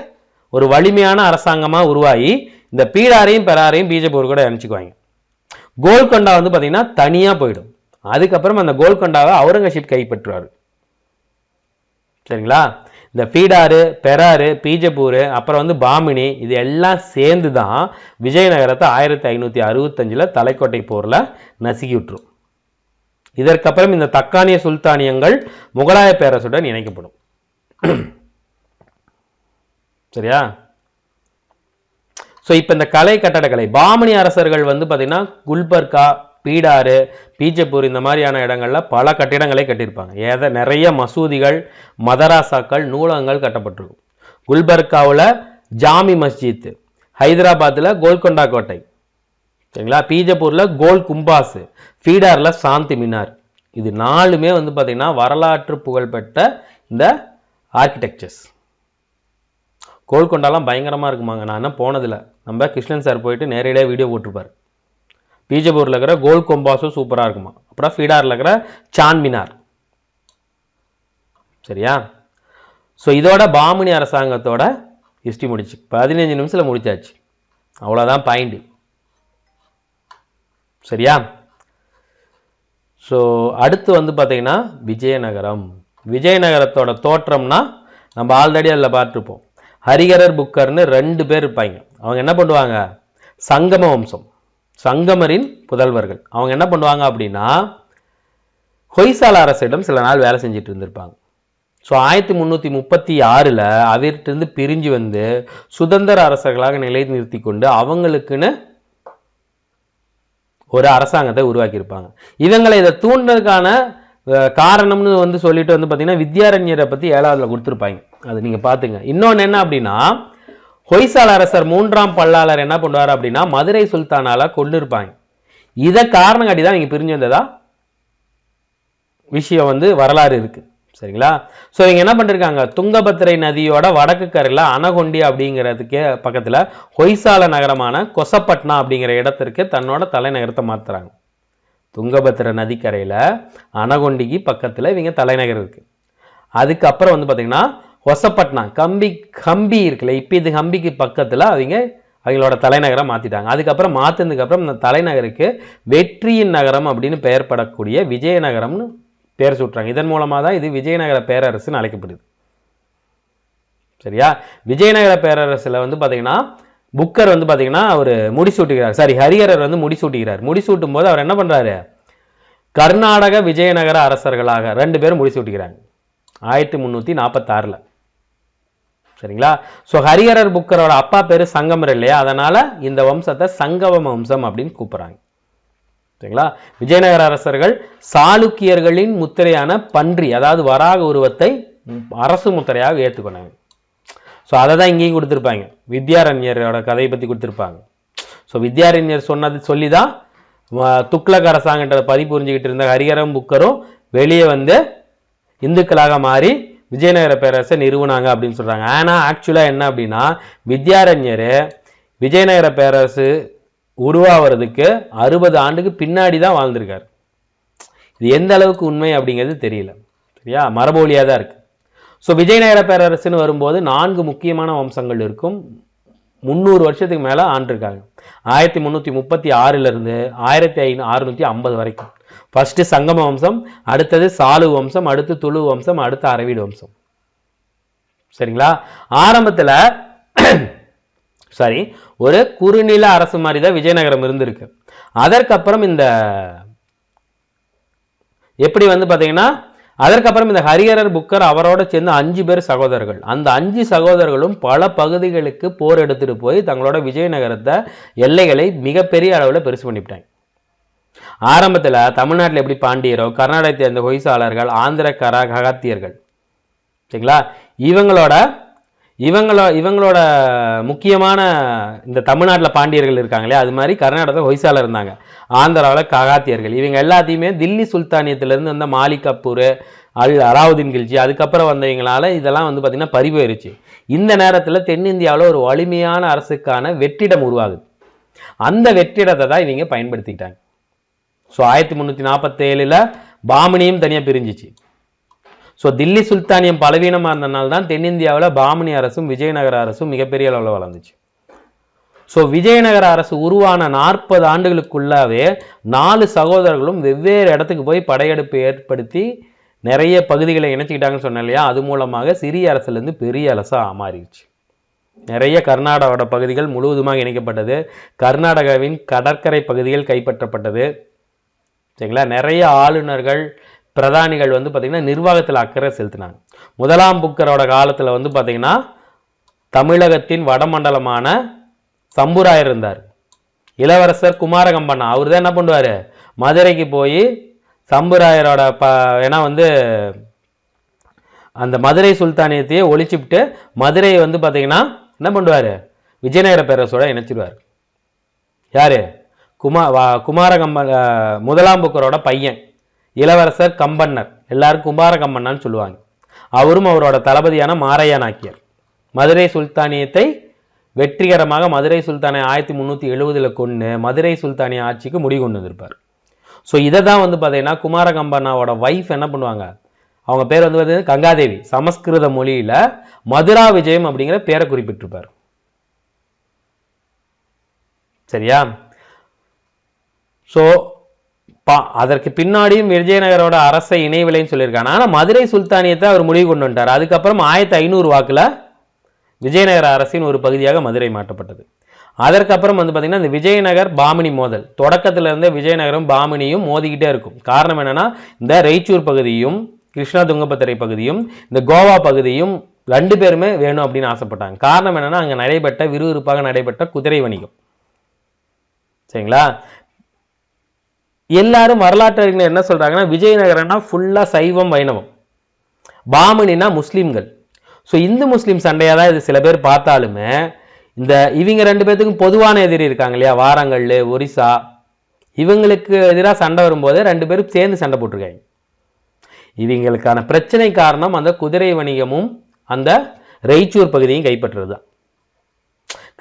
ஒரு வலிமையான அரசாங்கமா உருவாகி இந்த பீடாரையும் பெராரையும் பீஜப்பூர் கூட அனுப்பிச்சுக்குவாங்க. கோல்கொண்டா வந்து பாத்தீங்கன்னா தனியா போயிடும். அதுக்கப்புறம் அந்த கோல்கொண்டாவை அவுரங்கசீப் கைப்பற்றுவார். சரிங்களா. இந்த பீடாரு, பெராரு, பீஜப்பூர், அப்புறம் வந்து பாமினி, இது எல்லாம் சேர்ந்து தான் விஜயநகரத்தை 1565 தலைக்கோட்டை போர்ல நசுக்கி விட்டுரும். இதற்கப்புறம் இந்த தக்கானிய சுல்தானியங்கள் முகலாய பேரரசுடன் இணைக்கப்படும். சரியா? ஸோ இப்போ இந்த கலை கட்டடக்கலை பாமணி அரசர்கள் வந்து பார்த்தீங்கன்னா குல்பர்கா, பீடாறு, பீஜப்பூர் இந்த மாதிரியான இடங்கள்ல பல கட்டிடங்களை கட்டியிருப்பாங்க. நிறைய மசூதிகள், மதராசாக்கள், நூலகங்கள் கட்டப்பட்டிருக்கும். குல்பர்காவில் ஜாமி மஸ்ஜித், ஹைதராபாத்தில் கோல்கொண்டா கோட்டை, சரிங்களா? பீஜப்பூரில் கோல் கும்பாஸ், பீடாரில் சாந்தி மினார். இது 4மே வந்து பார்த்தீங்கன்னா வரலாற்று புகழ்பெற்ற இந்த ஆர்கிடெக்சர்ஸ். கோல்கொண்டாலாம் பயங்கரமாக இருக்குமாங்க. நான் என்ன போனதில்லை. நம்ம கிருஷ்ணன் சார் போயிட்டு நேரடியாக வீடியோ போட்டிருப்பார். பீஜப்பூரில் இருக்கிற கோல் கொம்பாஸும் சூப்பராக இருக்குமா. அப்புறம் ஃபீடாரில் இருக்கிற சான்மினார். சரியா? ஸோ இதோட பாமணி அரசாங்கத்தோட ஹிஸ்ட்ரி முடிச்சு 15 நிமிஷத்தில் முடிச்சாச்சு. அவ்வளோதான் பாயிண்ட். சரியா? ஸோ அடுத்து வந்து பார்த்தீங்கன்னா விஜயநகரம். விஜயநகரத்தோட தோற்றம்னா நம்ம ஆல்ரெடி அதில் பார்த்துருப்போம். ஹரிகரர், புக்கர்னு 2 பேர் இருப்பாங்க. அவங்க என்ன பண்ணுவாங்க? சங்கம வம்சம், சங்கமரின் புதல்வர்கள். அவங்க என்ன பண்ணுவாங்க அப்படின்னா ஹொய்சால அரசிடம் சில நாள் வேலை செஞ்சுட்டு இருந்திருப்பாங்க. ஸோ 1336 அவர்கிட்ட பிரிஞ்சு வந்து சுதந்திர அரசர்களாக நிலை நிறுத்தி கொண்டு அவங்களுக்குன்னு ஒரு அரசாங்கத்தை உருவாக்கியிருப்பாங்க. இவங்களை இதை தூண்டுறதுக்கான காரணம்னு வந்து சொல்லிட்டு வந்து பார்த்தீங்கன்னா வித்யாரண்யரை பற்றி 7வதுல கொடுத்துருப்பாங்க. அது நீங்கள் பார்த்துங்க. இன்னொன்று என்ன அப்படின்னா ஹொய்சால அரசர் 3ஆம் பல்லாளர் என்ன பண்ணுவார் அப்படின்னா மதுரை சுல்தானால கொண்டு இருப்பாங்க. இதை காரணம் காட்டி தான் இங்கே பிரிஞ்சு வந்ததா விஷயம் வந்து வரலாறு இருக்கு. சரிங்களா? ஸோ இவங்க என்ன பண்ணிருக்காங்க? துங்கபத்திரை நதியோட வடக்கு கரையில் அனகொண்டி அப்படிங்கிறதுக்கு பக்கத்தில் ஹொய்சால நகரமான கொசப்பட்னா அப்படிங்கிற இடத்திற்கு தன்னோட தலைநகரத்தை மாற்றுறாங்க. துங்கபத்திர நதிக்கரையில் அனகொண்டிக்கு பக்கத்தில் இவங்க தலைநகர் இருக்கு. அதுக்கப்புறம் வந்து பார்த்தீங்கன்னா கொசப்பட்னா ஹம்பி இருக்குல்ல, இப்போ இது ஹம்பிக்கு பக்கத்தில் அவங்களோட தலைநகரை மாற்றிட்டாங்க. அதுக்கப்புறம் மாற்றினதுக்கப்புறம் இந்த தலைநகருக்கு வெற்றியின் நகரம் அப்படின்னு பெயர்படக்கூடிய விஜயநகரம்னு பேர் சூட்டுறாங்க. இதன் மூலமாக தான் இது விஜயநகர பேரரசுன்னு அழைக்கப்படுது. சரியா? விஜயநகர பேரரசில் வந்து பார்த்தீங்கன்னா புக்கர் வந்து பார்த்தீங்கன்னா அவர் முடிசூட்டுகிறார். ஹரிஹரர் வந்து முடிசூட்டுகிறார். முடிசூட்டும் போது அவர் என்ன பண்ணுறாரு? கர்நாடக விஜயநகர அரசர்களாக 2 பேரும் முடிசூட்டுகிறாங்க 1346. சரிங்களா? ஸோ ஹரிஹரர் புக்கரோட அப்பா பேர் சங்கமர் இல்லையா, அதனால இந்த வம்சத்தை சங்கம வம்சம் அப்படின்னு கூப்பிடுறாங்க. சரிங்களா? விஜயநகர அரசர்கள் சாளுக்கியர்களின் முத்திரையான பன்றி, அதாவது வராக உருவத்தை அரசு முத்திரையாக ஏற்றுக்கொண்டாங்க. ஸோ அதை தான் இங்கேயும் கொடுத்துருப்பாங்க. வித்யாரண்யரோட கதையை பற்றி கொடுத்துருப்பாங்க. ஸோ வித்யாரண்யர் சொல்லி தான் துக்ளக் அரசாங்கன்ற புரிஞ்சுக்கிட்டு இருந்த ஹரிஹரம் புக்கரும் வெளியே வந்து இந்துக்களாக மாறி விஜயநகர பேரரசை நிறுவனாங்க அப்படின்னு சொல்றாங்க. ஆனால் ஆக்சுவலாக என்ன அப்படின்னா வித்யாரண்யர் விஜயநகர பேரரசு உருவாகிறதுக்கு 60 ஆண்டுக்கு பின்னாடி தான் வாழ்ந்திருக்காரு. இது எந்த அளவுக்கு உண்மை அப்படிங்கிறது தெரியல. சரியா? மரபொழியாக தான் இருக்கு. ஸோ விஜயநகர பேரரசுன்னு வரும்போது 4 முக்கியமான வம்சங்கள் இருக்கும். 300 வருஷத்துக்கு மேலே ஆண்டிருக்காங்க. 1336 1650 வரைக்கும். ஃபர்ஸ்ட் சங்கம வம்சம், அடுத்தது சாலு வம்சம், அடுத்து துளு வம்சம், அடுத்து அரவீடு வம்சம். சரிங்களா? ஆரம்பத்தில் ஒரு குறுநில அரசு மாதிரி தான் விஜயநகரம் இருந்திருக்கு. அதற்கப்புறம் இந்த எப்படி வந்து பார்த்தீங்கன்னா அதற்கப்புறம் இந்த ஹரிஹரர் புக்கர் அவரோட சேர்ந்து 5 பேர் சகோதரர்கள். அந்த 5 சகோதரர்களும் பல பகுதிகளுக்கு போர் எடுத்துட்டு போய் தங்களோட விஜயநகரத்தை எல்லைகளை மிகப்பெரிய அளவில் பெருசு பண்ணிவிட்டாங்க. ஆரம்பத்தில் தமிழ்நாட்டில் எப்படி பாண்டியரோ, கர்நாடகத்தை சேர்ந்த ஹொய்சாளர்கள், ஆந்திர ககாத்தியர்கள், சரிங்களா, இவங்களோட முக்கியமான இந்த தமிழ்நாட்டில் பாண்டியர்கள் இருக்காங்களே, அது மாதிரி கர்நாடகத்தில் ஹொய்சாலர் இருந்தாங்க, ஆந்திராவில் ககாத்தியர்கள். இவங்க எல்லாத்தையுமே தில்லி சுல்தானியத்திலிருந்து வந்த மாலிக் கபூர், அலாவுதீன் கில்ஜி, அதுக்கப்புறம் வந்தவங்களால இதெல்லாம் வந்து பார்த்தீங்கன்னா பறிபோயிருச்சு. இந்த நேரத்தில் தென்னிந்தியாவில் ஒரு வலிமையான அரசுக்கான வெற்றிடம் உருவாகுது. அந்த வெற்றிடத்தை தான் இவங்க பயன்படுத்திக்கிட்டாங்க. ஸோ 1347 பாமணியும் தனியாக பிரிஞ்சிச்சு. ஸோ தில்லி சுல்தானியம் பலவீனமாக இருந்தனால தான் தென்னிந்தியாவில் பாமணி அரசும் விஜயநகர அரசும் மிகப்பெரிய அளவில் வளர்ந்துச்சு. ஸோ விஜயநகர அரசு உருவான 40 ஆண்டுகளுக்குள்ளாவே 4 சகோதரர்களும் வெவ்வேறு இடத்துக்கு போய் படையெடுப்பு ஏற்படுத்தி நிறைய பகுதிகளை இணைச்சிக்கிட்டாங்கன்னு சொன்னேன் இல்லையா, அது மூலமாக சிறிய அரசுலேருந்து பெரிய அரசாக மாறிடுச்சு. நிறைய கர்நாடகாவோட பகுதிகள் முழுவதுமாக இணைக்கப்பட்டது. கர்நாடகாவின் கடற்கரை பகுதிகள் கைப்பற்றப்பட்டது. சரிங்களா? நிறைய ஆளுநர்கள், பிரதானிகள் வந்து பார்த்தீங்கன்னா நிர்வாகத்தில் அக்கறை செலுத்தினாங்க. முதலாம் புக்கரோட காலத்தில் வந்து பார்த்தீங்கன்னா தமிழகத்தின் வடமண்டலமான சம்புராயர் இருந்தார். இளவரசர் குமாரகம்பண்ணா அவர் தான் என்ன பண்ணுவார், மதுரைக்கு போய் சம்புராயரோட ஏன்னா வந்து அந்த மதுரை சுல்தானியத்தையே ஒழிச்சுட்டு மதுரையை வந்து பார்த்தீங்கன்னா என்ன பண்ணுவார், விஜயநகர பேரரசோட இணைச்சிடுவார். யாரு, முதலாம் புக்கரோட பையன் இளவரசர் கம்பன்னர், எல்லாரும் குமார கம்பன்னான்னு சொல்லுவாங்க. அவரும் அவரோட தளபதியான மாரையா நாக்கியர் மதுரை சுல்தானியத்தை வெற்றிகரமாக மதுரை சுல்தானை 1370 கொண்டு மதுரை சுல்தானிய ஆட்சிக்கு முடிவு கொண்டு வந்திருப்பார். ஸோ இதை தான் வந்து பார்த்தீங்கன்னா குமார கம்பண்ணாவோட வைஃப் என்ன பண்ணுவாங்க, அவங்க பேர் வந்து பார்த்தீங்கன்னா கங்காதேவி, சமஸ்கிருத மொழியில மதுரா விஜயம் அப்படிங்கிற பேரை குறிப்பிட்டிருப்பார். சரியா? ஸோ அதற்கு பின்னாடியும் விஜயநகரோட அரசை இணைவிலைன்னு சொல்லியிருக்காங்க. ஆனால் மதுரை சுல்தானியத்தை அவர் முடிவு கொண்டு வந்துட்டார். அதுக்கப்புறம் 1500 வாக்கில் விஜயநகர அரசின் ஒரு பகுதியாக மதுரை மாற்றப்பட்டது. அதற்கப்புறம் வந்து பார்த்தீங்கன்னா இந்த விஜயநகர் பாமினி மோதல் தொடக்கத்தில் இருந்தே விஜயநகரம் பாமினியும் மோதிக்கிட்டே இருக்கும். காரணம் என்னன்னா, இந்த ரெய்ச்சூர் பகுதியும் கிருஷ்ணா துங்கபத்திரை பகுதியும் இந்த கோவா பகுதியும் 2 பேருமே வேணும் அப்படின்னு ஆசைப்பட்டாங்க. காரணம் என்னன்னா, அங்கே நடைபெற்ற விறுவிறுப்பாக நடைபெற்ற குதிரை வணிகம். சரிங்களா? எல்லாரும் வரலாற்று அறிஞர் என்ன சொல்றாங்கன்னா, விஜயநகரம்னா ஃபுல்லா சைவம் வைணவம், பாமணினா முஸ்லீம்கள். ஸோ இந்து முஸ்லீம் சண்டையாக தான் இது சில பேர் பார்த்தாலுமே இந்த இவங்க 2 பேர்த்துக்கும் பொதுவான எதிரி இருக்காங்க இல்லையா, வாரங்கல், ஒரிசா, இவங்களுக்கு எதிராக சண்டை வரும்போது 2 பேரும் சேர்ந்து சண்டை போட்டிருக்காங்க. இவங்களுக்கான பிரச்சனை காரணம் அந்த குதிரை வணிகமும் அந்த ரெய்ச்சூர் பகுதியும் கைப்பற்றுறது தான்.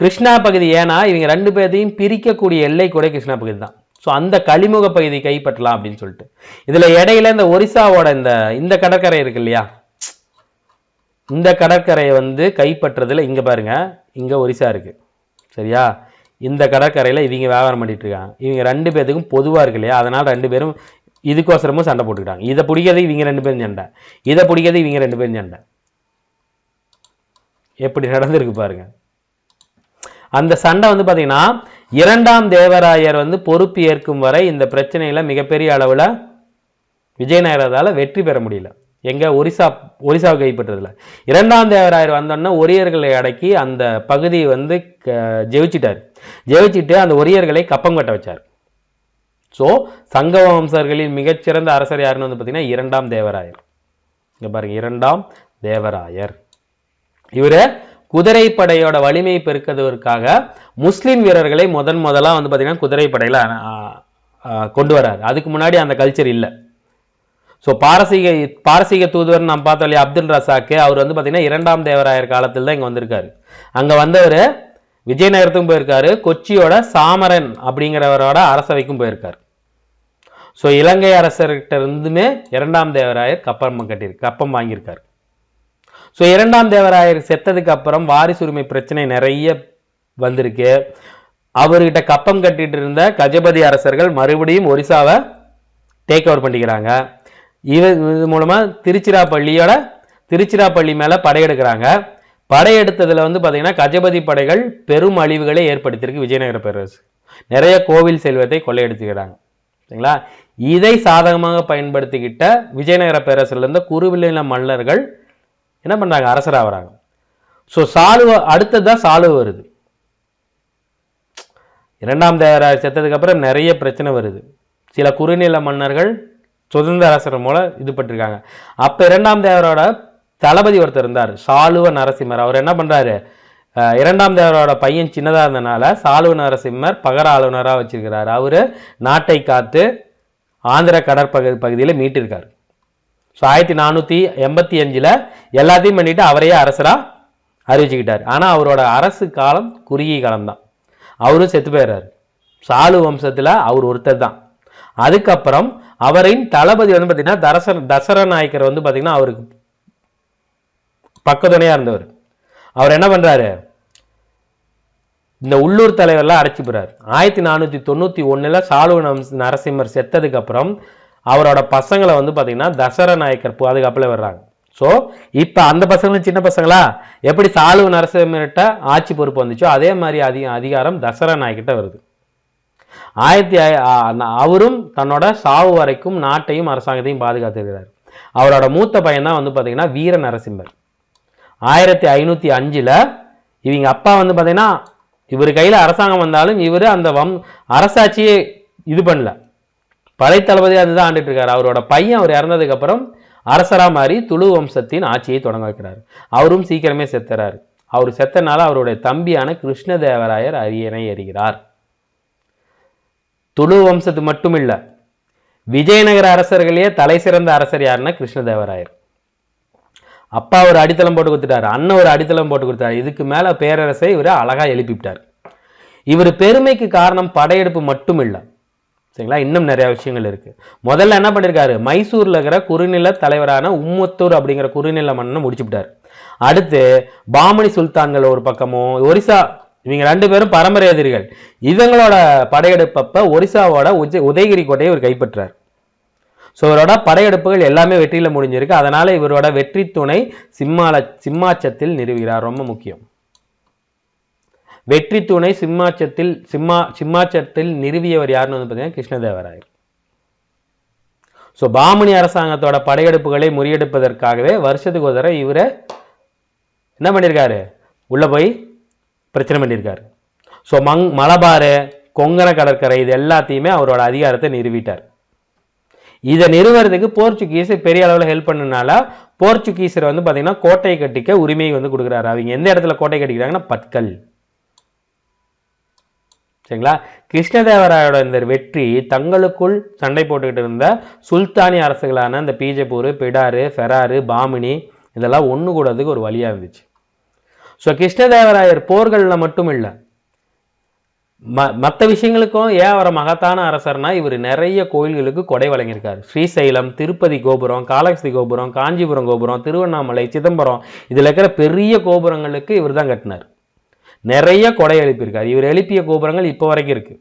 கிருஷ்ணா பகுதி ஏன்னா இவங்க 2 பேர்த்தையும் பிரிக்கக்கூடிய எல்லை கூட கிருஷ்ணா பகுதி தான். ஸோ அந்த கலிமுக பகுதி கைப்பற்றலாம் அப்படின்னு சொல்லிட்டு இதுல இடையில இந்த ஒரிசாவோட இந்த கடற்கரை இருக்கு இல்லையா, இந்த கடற்கரையை வந்து கைப்பற்றதுல இங்க பாருங்க, இங்க ஒரிசா இருக்கு. சரியா? இந்த கடற்கரையில இவங்க வியாபாரம் பண்ணிட்டு இருக்காங்க. இவங்க 2 பேர்த்துக்கும் பொதுவா இருக்கு இல்லையா, அதனால 2 பேரும் இதுக்கோசரமும் சண்டை போட்டுக்கிட்டாங்க. இதை பிடிக்கிறது இவங்க 2 பேரும் சண்டை, இதை பிடிக்கிறது இவங்க 2 பேரும் சண்டை. எப்படி நடந்திருக்கு பாருங்க. அந்த சண்டை வந்து பாத்தீங்கன்னா 2ஆம் தேவராயர் வந்து பொறுப்பு ஏற்கும் வரை இந்த பிரச்சனையில மிகப்பெரிய அளவுல விஜயநகரத்தால வெற்றி பெற முடியல. எங்க ஒரிசாவை கைப்பற்றதுல 2ஆம் தேவராயர் வந்தோன்னா ஒரியர்களை அடக்கி அந்த பகுதியை வந்து ஜெயிச்சிட்டு அந்த ஒரியர்களை கப்பம் கட்ட வச்சார். ஸோ சங்க வம்சர்களின் மிகச்சிறந்த அரசர் யாருன்னு வந்து பார்த்தீங்கன்னா 2ஆம் தேவராயர். இங்க பாருங்க, 2ஆம் தேவராயர். இவரு குதிரைப்படையோட வலிமையை பெருக்குவதற்காக முஸ்லிம் வீரர்களை முதலா வந்து பார்த்தீங்கன்னா குதிரைப்படையில கொண்டு வராரு. அதுக்கு முன்னாடி அந்த கல்ச்சர் இல்லை. ஸோ பாரசீக தூதுவர் நம்ம பார்த்தோம் இல்லையா, அப்துல் ரசாக்கு, அவர் வந்து பார்த்தீங்கன்னா 2ஆம் தேவராயர் காலத்தில் தான் இங்கே வந்திருக்காரு. அங்கே வந்தவர் விஜயநகரத்துக்கும் போயிருக்காரு, கொச்சியோட சாமரன் அப்படிங்கிறவரோட அரசவைக்கும் போயிருக்காரு. ஸோ இலங்கை அரசர்கிட்ட இருந்துமே 2ஆம் தேவராயர் கப்பம் வாங்கியிருக்காரு. ஸோ 2ஆம் தேவராயர் செத்ததுக்கு அப்புறம் வாரிசுரிமை பிரச்சனை நிறைய வந்திருக்கு. அவர்கிட்ட கப்பம் கட்டிட்டு இருந்த கஜபதி அரசர்கள் மறுபடியும் ஒரிசாவை டேக் ஓவர் பண்ணிக்கிறாங்க. இது மூலமா திருச்சிராப்பள்ளி மேல படையெடுக்கிறாங்க. படையெடுத்ததுல வந்து பாத்தீங்கன்னா கஜபதி படைகள் பெரும் அழிவுகளை ஏற்படுத்தியிருக்கு. விஜயநகர பேரரசு நிறைய கோவில் செல்வத்தை கொள்ளையடிச்சுக்கிறாங்க. சரிங்களா? இதை சாதகமாக பயன்படுத்திக்கிட்ட விஜயநகர பேரரசுல இருந்த குறுநில மன்னர்கள் என்ன பண்றாங்க, அரசராகிறாங்க. ஸோ அடுத்ததான் சாளுவ வருது. 2ஆம் தேவராயர் செத்ததுக்கு அப்புறம் நிறைய பிரச்சனை வருது. சில குறுநில மன்னர்கள் சுதந்திர அரசர் மூலம் இது பட்டிருக்காங்க. அப்ப 2ஆம் தேவரோட தளபதி ஒருத்தர் இருந்தார், சாளுவ நரசிம்மர். அவர் என்ன பண்றாரு, 2ஆம் தேவரோட பையன் சின்னதா இருந்தனால சாளுவ நரசிம்மர் பகர ஆளுநரா வச்சிருக்கிறாரு. அவரு நாட்டை காத்து ஆந்திர கடற்பகுதியில மீட்டிருக்காரு. ஸோ 1485 எல்லாத்தையும் பண்ணிட்டு அவரையே அரசரா அறிவிச்சுக்கிட்டாரு. ஆனா அவரோட அரசு காலம் குறுகிய காலம் தான். அவரும் செத்து போயிடுறாரு. சாலு வம்சத்துல அவர் ஒருத்தர் தான். அதுக்கப்புறம் அவரின் தளபதி வந்து பாத்தீங்கன்னா தசர நாயக்கர் வந்து பாத்தீங்கன்னா அவருக்கு பக்கத்துணையா இருந்தவர். அவர் என்ன பண்றாரு, இந்த உள்ளூர் தலைவர்லாம் அடைச்சு போறாரு. 1491 சாளுவ நரசிம்மர் செத்ததுக்கு அப்புறம் அவரோட பசங்களை வந்து பாத்தீங்கன்னா தசர நாயக்கர் பாதுகாப்புல வர்றாங்க. ஸோ இப்ப அந்த பசங்களும் சின்ன பசங்களா, எப்படி சாளுவ நரசிம்மர்கிட்ட ஆட்சி பொறுப்பு வந்துச்சோ அதே மாதிரி அதிகாரம் தசர நாயக்கிட்ட வருது. அவரும் தன்னோட சாவு வரைக்கும் நாட்டையும் அரசாங்கத்தையும் பாதுகாத்திருக்கிறார். அவரோட மூத்த பையன் தான் வந்து பாத்தீங்கன்னா வீர நரசிம்மர். 1505 இவங்க அப்பா வந்து பார்த்தீங்கன்னா இவர் கையில் அரசாங்கம் வந்தாலும் இவர் அந்த அரசாட்சியை இது பண்ணல, படைத்தளபதி அதுதான் ஆண்டுட்டு இருக்காரு. அவரோட பையன் அவர் இறந்ததுக்கு அப்புறம் அரசரா மாறி துளு வம்சத்தின் ஆட்சியை தொடங்க வைக்கிறார். அவரும் சீக்கிரமே செத்துறாரு. அவர் செத்தனால அவருடைய தம்பியான கிருஷ்ணதேவராயர் அரியணை ஏறுகிறார். துளு வம்சத்து மட்டும் இல்ல, விஜயநகர அரசர்களே தலை சிறந்த அரசர் யாருன்னா கிருஷ்ணதேவராயர். அப்பா ஒரு அடித்தளம் போட்டு கொடுத்துட்டாரு, அண்ணன் ஒரு அடித்தளம் போட்டு கொடுத்தாரு. இதுக்கு மேல பேரரசை இவர் அழகா எழுப்பிவிட்டார். இவர் பெருமைக்கு காரணம் படையெடுப்பு மட்டும் இல்லை, சரிங்களா, இன்னும் நிறைய விஷயங்கள் இருக்கு. முதல்ல என்ன பண்ணிருக்காரு, மைசூர்ல இருக்கிற குறுநில தலைவரான உம்மத்தூர் அப்படிங்கிற குறுநில மன்னனை முடிச்சுட்டார். அடுத்து பாமணி சுல்தான்கள் ஒரு பக்கமும், ஒரிசா, இவங்க 2 பேரும் பரம்பரை எதிரிகள். இவங்களோட படையெடுப்பப்ப ஒரிசாவோட உதயகிரி கோட்டையை இவர் கைப்பற்றார். ஸோ இவரோட படையெடுப்புகள் எல்லாமே வெற்றியில முடிஞ்சிருக்கு. அதனால இவரோட வெற்றி துணை சிம்மாச்சத்தில் நிறுவுகிறார். ரொம்ப முக்கியம், வெற்றி துணை சிம்மாச்சத்தில் நிறுவியவர் யாருன்னு வந்து பார்த்தீங்கன்னா கிருஷ்ணதேவராயர். ஸோ பாமணி அரசாங்கத்தோட படையெடுப்புகளை முறியெடுப்பதற்காகவே வருஷத்துக்கு ஒரு தடவை இவரை என்ன பண்ணியிருக்காரு, உள்ள போய் பிரச்சனை பண்ணியிருக்காரு. ஸோ மலபாரு, கொங்கண கடற்கரை, இது எல்லாத்தையுமே அவரோட அதிகாரத்தை நிறுவிட்டார். இதை நிறுவறதுக்கு போர்ச்சுகீஸ் பெரிய அளவில் ஹெல்ப் பண்ணனால போர்ச்சுகீசர் வந்து பார்த்தீங்கன்னா கோட்டை கட்டிக்க உரிமையை வந்து கொடுக்குறாரு. அவங்க எந்த இடத்துல கோட்டை கட்டிக்கிறாங்கன்னா பட்கல், சரிங்களா. கிருஷ்ணதேவராயோட இந்த வெற்றி தங்களுக்குள் சண்டை போட்டுக்கிட்டு இருந்த சுல்தானி அரசுகளான இந்த பீஜப்பூர், பிடாரு, ஃபெராரு, பாமினி இதெல்லாம் ஒன்று கூடதுக்கு ஒரு வழியா இருந்துச்சு. ஸோ கிருஷ்ணதேவராயர் போர்களில் மட்டும் இல்லை, மற்ற விஷயங்களுக்கும் ஏன் அவரை மகத்தான அரசர்னா இவர் நிறைய கோயில்களுக்கு கொடை வழங்கியிருக்காரு. ஸ்ரீசைலம், திருப்பதி கோபுரம், காளஹஸ்தி கோபுரம், காஞ்சிபுரம் கோபுரம், திருவண்ணாமலை, சிதம்பரம், இதில் இருக்கிற பெரிய கோபுரங்களுக்கு இவர் தான் கட்டினார். நிறைய கொடை எழுப்பியிருக்காரு. இவர் எழுப்பிய கோபுரங்கள் இப்போ வரைக்கும் இருக்கு.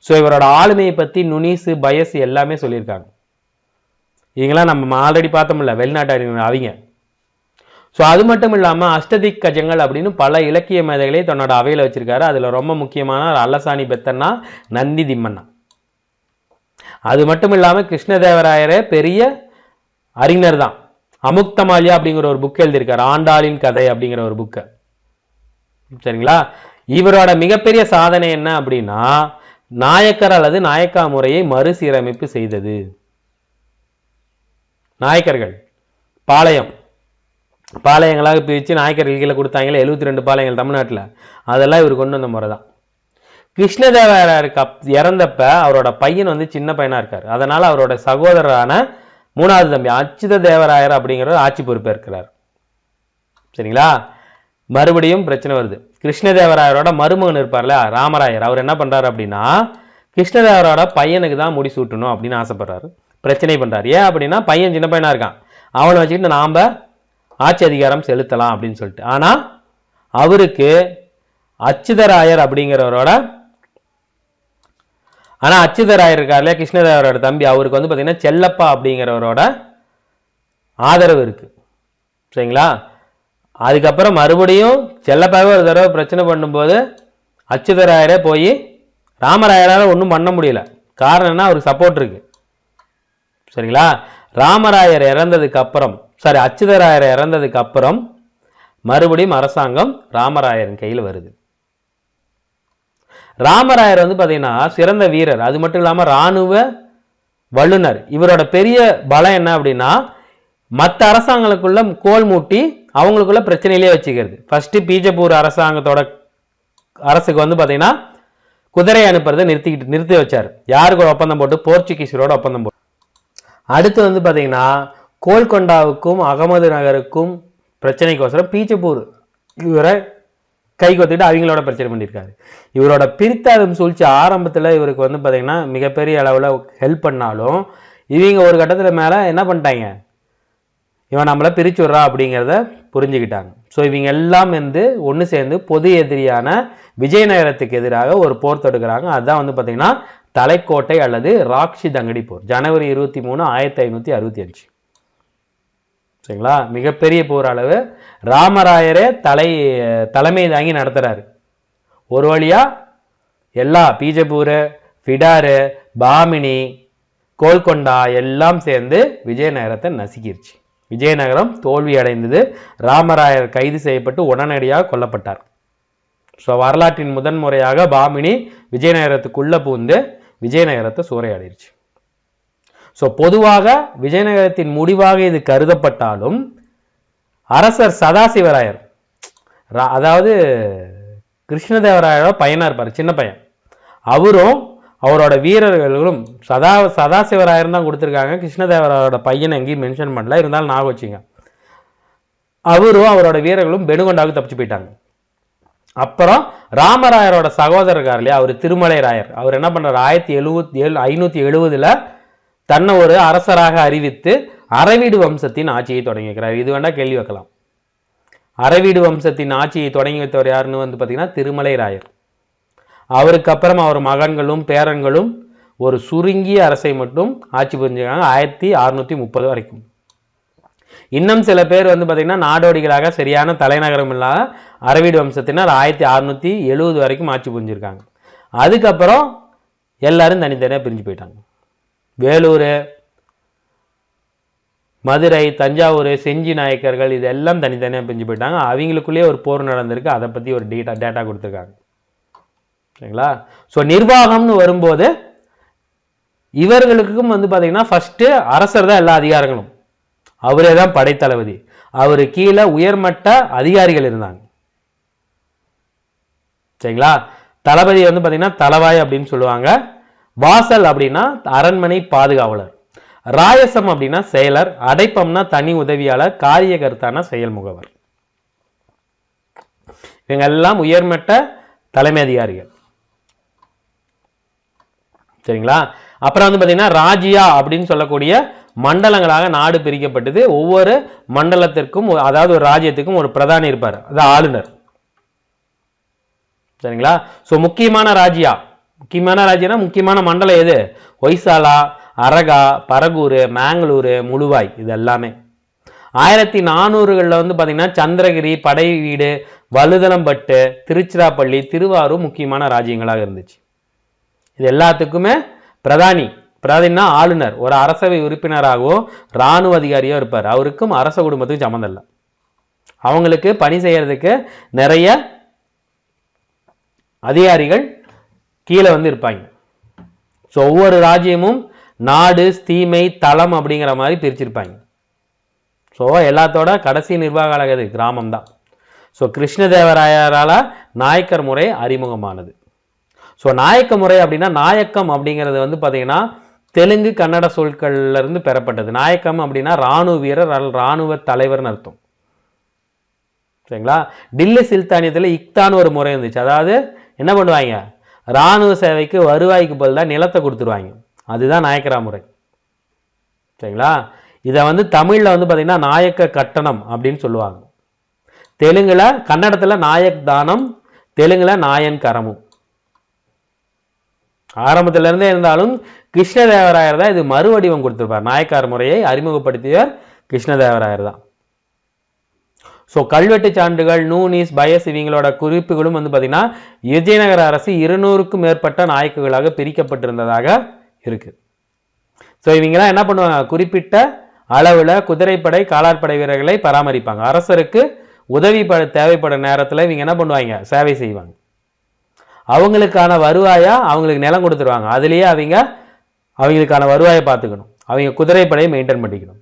ஸோ இவரோட ஆளுமையை பற்றி நுனிசு, பயஸ் எல்லாமே சொல்லியிருக்காங்க. இவங்களாம் நம்ம ஆல்ரெடி பார்த்தோம்ல, வெளிநாட்டு அவங்க. ஸோ அது மட்டும் இல்லாமல் அஷ்டதிக் கஜங்கள் அப்படின்னு பல இலக்கிய மேதைகளை தன்னோட அவையில் வச்சிருக்காரு. அதில் ரொம்ப முக்கியமான அல்லசாணி பெத்தன்னா, நந்தி திம்மன்னா. அது மட்டும் இல்லாமல் கிருஷ்ணதேவராயரே பெரிய அறிஞர் தான். அமுக்தமாலியா அப்படிங்கிற ஒரு புக் எழுதியிருக்காரு, ஆண்டாளின் கதை அப்படிங்கிற ஒரு புக்கை, சரிங்களா. இவரோட மிகப்பெரிய சாதனை என்ன அப்படின்னா நாயக்கர் அல்லது நாயக்கா முறையை மறுசீரமைப்பு செய்தது. நாயக்கர்கள் பாளையங்களாக பிரித்து நாயக்கர்கள் கீழே கொடுத்தாங்களே 72 பாளையங்கள் தமிழ்நாட்டில், அதெல்லாம் இவர் கொண்டு வந்த முறை தான். கிருஷ்ணதேவராயருக்கு இறந்தப்ப அவரோட பையன் வந்து சின்ன பையனா இருக்காரு. அதனால அவரோட சகோதரரான 3வது தம்பி அச்சுத தேவராயர் அப்படிங்கிறவர் ஆட்சி பொறுப்பேற்கிறார், சரிங்களா. மறுபடியும் பிரச்சனை வருது. கிருஷ்ணதேவராயரோட மருமகன் இருப்பார்ல ராமராயர், அவர் என்ன பண்றாரு அப்படின்னா கிருஷ்ணதேவரோட பையனுக்கு தான் முடிசூட்டணும் அப்படின்னு ஆசைப்படுறாரு. பிரச்சனை பண்றாரு. ஏன் அப்படின்னா பையன் சின்ன பையனா இருக்கான், அவனை வச்சுக்கிட்டு நாம ஆட்சி அதிகாரம் செலுத்தலாம் அப்படின்னு சொல்லிட்டு. ஆனா அவருக்கு அச்சுதராயர் அப்படிங்கிறவரோட அச்சுதராயர் இருக்கார்ல கிருஷ்ணதேவரோட தம்பி, அவருக்கு வந்து பாத்தீங்கன்னா செல்லப்பா அப்படிங்கிறவரோட ஆதரவு இருக்கு, சரிங்களா. அதுக்கப்புறம் மறுபடியும் செல்லப்பாவே ஒரு தடவை பிரச்சனை பண்ணும்போது அச்சுதராயரே போய் ராமராயரால் ஒன்றும் பண்ண முடியல. காரணம் என்ன, அவருக்கு சப்போர்ட் இருக்கு, சரிங்களா. ராமராயர் இறந்ததுக்கு அப்புறம் அச்சுதராயர் இறந்ததுக்கு அப்புறம் மறுபடியும் அரசாங்கம் ராமராயரின் கையில் வருது. ராமராயர் வந்து பாத்தீங்கன்னா சிறந்த வீரர், அது மட்டும் இல்லாம இராணுவ வல்லுநர். இவரோட பெரிய பலம் என்ன அப்படின்னா மற்ற அரசாங்கங்களுக்குள்ள கோல் மூட்டி அவங்களுக்குள்ள பிரச்சனையிலே வச்சுக்கிறது. ஃபர்ஸ்ட் பீஜப்பூர் அரசாங்கத்தோட அரசுக்கு வந்து பாத்தீங்கன்னா குதிரை அனுப்புறதை நிறுத்தி வச்சாரு. யாருக்கு ஒரு ஒப்பந்தம் போட்டு, போர்ச்சுகீஸரோட ஒப்பந்தம் போட்டு. அடுத்து வந்து பாத்தீங்கன்னா கோல்கொண்டாவுக்கும் அகமது நகருக்கும் பிரச்சனைக்கோசரம் பீஜப்பூர் இவரை கை கொத்திட்டு அவங்களோட பிரச்சனை பண்ணியிருக்காரு. இவரோட பிரித்தாளும் சூழ்ச்சி ஆரம்பத்தில் இவருக்கு வந்து பார்த்தீங்கன்னா மிகப்பெரிய அளவில் ஹெல்ப் பண்ணாலும் இவங்க ஒரு கட்டத்தில் மேலே என்ன பண்ணிட்டாங்க, இவன் நம்மளை பிரிச்சு விட்றா அப்படிங்கிறத புரிஞ்சுக்கிட்டாங்க. ஸோ இவங்க எல்லாம் வந்து ஒன்று சேர்ந்து பொது எதிரியான விஜயநகரத்துக்கு எதிராக ஒரு போர் தொடுக்கிறாங்க. அதுதான் வந்து பார்த்தீங்கன்னா தலைக்கோட்டை அல்லது ராக்ஷி தங்கடி போர், ஜனவரி 23, 1565, சரிங்களா. மிகப்பெரிய போர் அளவு. ராமராயரே தலைமை தாங்கி நடத்துறாரு. ஒரு வழியா எல்லா பீஜப்பூர், பிடாரு, பாமினி, கோல்கொண்டா எல்லாம் சேர்ந்து விஜயநகரத்தை நசுக்கிருச்சு. விஜயநகரம் தோல்வி அடைந்தது. ராமராயர் கைது செய்யப்பட்டு உடனடியாக கொல்லப்பட்டார். ஸோ வரலாற்றின் முதன்முறையாக பாமினி விஜயநகரத்துக்குள்ள பூந்து விஜயநகரத்தை சூறையாடிருச்சு. ஸோ பொதுவாக விஜயநகரத்தின் முடிவாக இது கருதப்பட்டாலும் அரசர் சதாசிவராயர், அதாவது கிருஷ்ணதேவராயரோட பையனா இருப்பார், சின்ன பையன், அவரும் அவரோட வீரர்களும் சதாசிவராயர் தான் கொடுத்துருக்காங்க. கிருஷ்ணதேவராயரோட பையன் எங்கேயும் மென்ஷன் பண்ணல, இருந்தாலும் ஞாபகம் வச்சுங்க. அவரும் அவரோட வீரர்களும் பெனுகொண்டாவுக்கு தப்பிச்சு போயிட்டாங்க. அப்புறம் ராமராயரோட சகோதரர் இருக்கார் இல்லையா, அவர் திருமலை ராயர், அவர் என்ன பண்றாரு 1570 தன்னை ஒரு அரசராக அறிவித்து அரவீடு வம்சத்தின் ஆட்சியை தொடங்கி வைக்கிறார். இது வேண்டா கேள்வி வைக்கலாம். அரவீடு வம்சத்தின் ஆட்சியை தொடங்கி வைத்தவர் யாருன்னு வந்து பார்த்தீங்கன்னா திருமலை ராயர். அவருக்கு அப்புறம் அவர் மகன்களும் பேரன்களும் ஒரு சுருங்கிய அரசை மட்டும் ஆட்சி புரிஞ்சுக்காங்க 1630 வரைக்கும். இன்னும் சில பேர் வந்து பார்த்தீங்கன்னா நாடோடிகளாக சரியான தலைநகரம் இல்லாத அரவீடு வம்சத்தினர் 1670 வரைக்கும் ஆட்சி புரிஞ்சிருக்காங்க. அதுக்கப்புறம் எல்லாரும் தனித்தனியாக பிரிஞ்சு போயிட்டாங்க. வேலூர், மதுரை, தஞ்சாவூர், செஞ்சி நாயக்கர்கள் இதெல்லாம் தனித்தனியாக பிரிஞ்சு போயிட்டாங்க. அவங்களுக்குள்ளேயே ஒரு போர் நடந்திருக்கு, அதை பற்றி ஒரு டேட்டா கொடுத்துருக்காங்க. சரிங்களா? ஸோ நிர்வாகம்னு வரும்போது இவர்களுக்கும் வந்து பார்த்தீங்கன்னா ஃபர்ஸ்ட் அரசர் தான் எல்லா அதிகாரங்களும், அவரே தான் படைத்தளபதி, அவரு கீழே உயர்மட்ட அதிகாரிகள் இருந்தாங்க. சரிங்களா? தளபதி வந்து பார்த்தீங்கன்னா தளவாய் அப்படின்னு சொல்லுவாங்க. வாசல் அப்படின்னா அரண்மனை பாதுகாவலர், ராயசம் அப்படின்னா செயலர், அடைப்பம்னா தனி உதவியாளர், காரியகர்த்தான செயல் முகவர். இவங்க எல்லாம் உயர்மட்ட தலைமை அதிகாரிகள். சரிங்களா? அப்புறம் வந்து பார்த்தீங்கன்னா ராஜ்யா அப்படின்னு சொல்லக்கூடிய மண்டலங்களாக நாடு பிரிக்கப்பட்டது. ஒவ்வொரு மண்டலத்திற்கும், அதாவது ஒரு ராஜ்யத்துக்கும் ஒரு பிரதானி இருப்பார், அது ஆளுநர். சரிங்களா? ஸோ முக்கியமான ராஜ்யம்னா முக்கியமான மண்டலம் எது? ஒய்சாலா, அரகா, பரகூர், மேங்களூர், முழுவாய், இது எல்லாமே 1400களில் வந்து பார்த்தீங்கன்னா சந்திரகிரி, படை வீடு, வலுதலம்பட்டு, திருச்சிராப்பள்ளி, திருவாரூர் முக்கியமான ராஜ்யங்களாக இருந்துச்சு. இது எல்லாத்துக்குமே பிரதானினா ஆளுநர், ஒரு அரசவை உறுப்பினராகவோ இராணுவ அதிகாரியோ இருப்பார். அவருக்கும் அரச குடும்பத்துக்கும் சம்மந்தம் இல்லை. அவங்களுக்கு பணி செய்யறதுக்கு நிறைய அதிகாரிகள் கீழே வந்து இருப்பாங்க. ஸோ ஒவ்வொரு ராஜ்யமும் நாடு, ஸ்தீமை, தளம் அப்படிங்கிற மாதிரி பிரிச்சிருப்பாங்க. ஸோ எல்லாத்தோட கடைசி நிர்வாக அலகு கிராமம் தான். ஸோ கிருஷ்ணதேவராயரால நாயக்கர் முறை அறிமுகமானது. ஸோ நாயக்க முறை அப்படின்னா, நாயக்கம் அப்படிங்கிறது வந்து பார்த்தீங்கன்னா தெலுங்கு கன்னட சொற்கள்ல இருந்து பெறப்பட்டது. நாயக்கம் அப்படின்னா இராணுவ வீரர், இராணுவ தலைவர்னு அர்த்தம். சரிங்களா? டில்லி சுல்தானியத்தில் இக்தான்னு ஒரு முறை இருந்துச்சு. அதாவது என்ன பண்ணுவாங்க, இராணுவ சேவைக்கு வருவாய்க்கு பதிலாக நிலத்தை கொடுத்துருவாங்க. அதுதான் நாயக்கரா முறை. சரிங்களா? இதை வந்து தமிழில் வந்து பார்த்தீங்கன்னா நாயக்க கட்டணம் அப்படின்னு சொல்லுவாங்க. தெலுங்குல, கன்னடத்தில் நாயக் தானம், தெலுங்குல நாயன் கரமும். ஆரம்பத்துல இருந்தே இருந்தாலும் கிருஷ்ணதேவராயர் தான் இது மறுவடிவம் கொடுத்திருப்பார். நாயக்கார் முறையை அறிமுகப்படுத்தியவர் கிருஷ்ணதேவராயர் தான். ஸோ கல்வெட்டு சான்றுகள், நூனிஸ், பயஸ் இவங்களோட குறிப்புகளும் வந்து பார்த்தீங்கன்னா விஜயநகர அரசு 200க்கும் மேற்பட்ட நாயக்குகளாக பிரிக்கப்பட்டிருந்ததாக இருக்கு. ஸோ இவங்கெல்லாம் என்ன பண்ணுவாங்க, குறிப்பிட்ட அளவில் குதிரைப்படை, காலாட்படை வீரர்களை பராமரிப்பாங்க. அரசருக்கு உதவி தேவைப்படும் நேரத்தில் இவங்க என்ன பண்ணுவாங்க, சேவை செய்வாங்க. அவங்களுக்கான வருவாயா அவங்களுக்கு நிலம் கொடுத்துருவாங்க. அதுலேயே அவங்களுக்கான வருவாயை பார்த்துக்கணும். அவங்க குதிரைப்படையை மெயின்டைன் பண்ணிக்கணும்.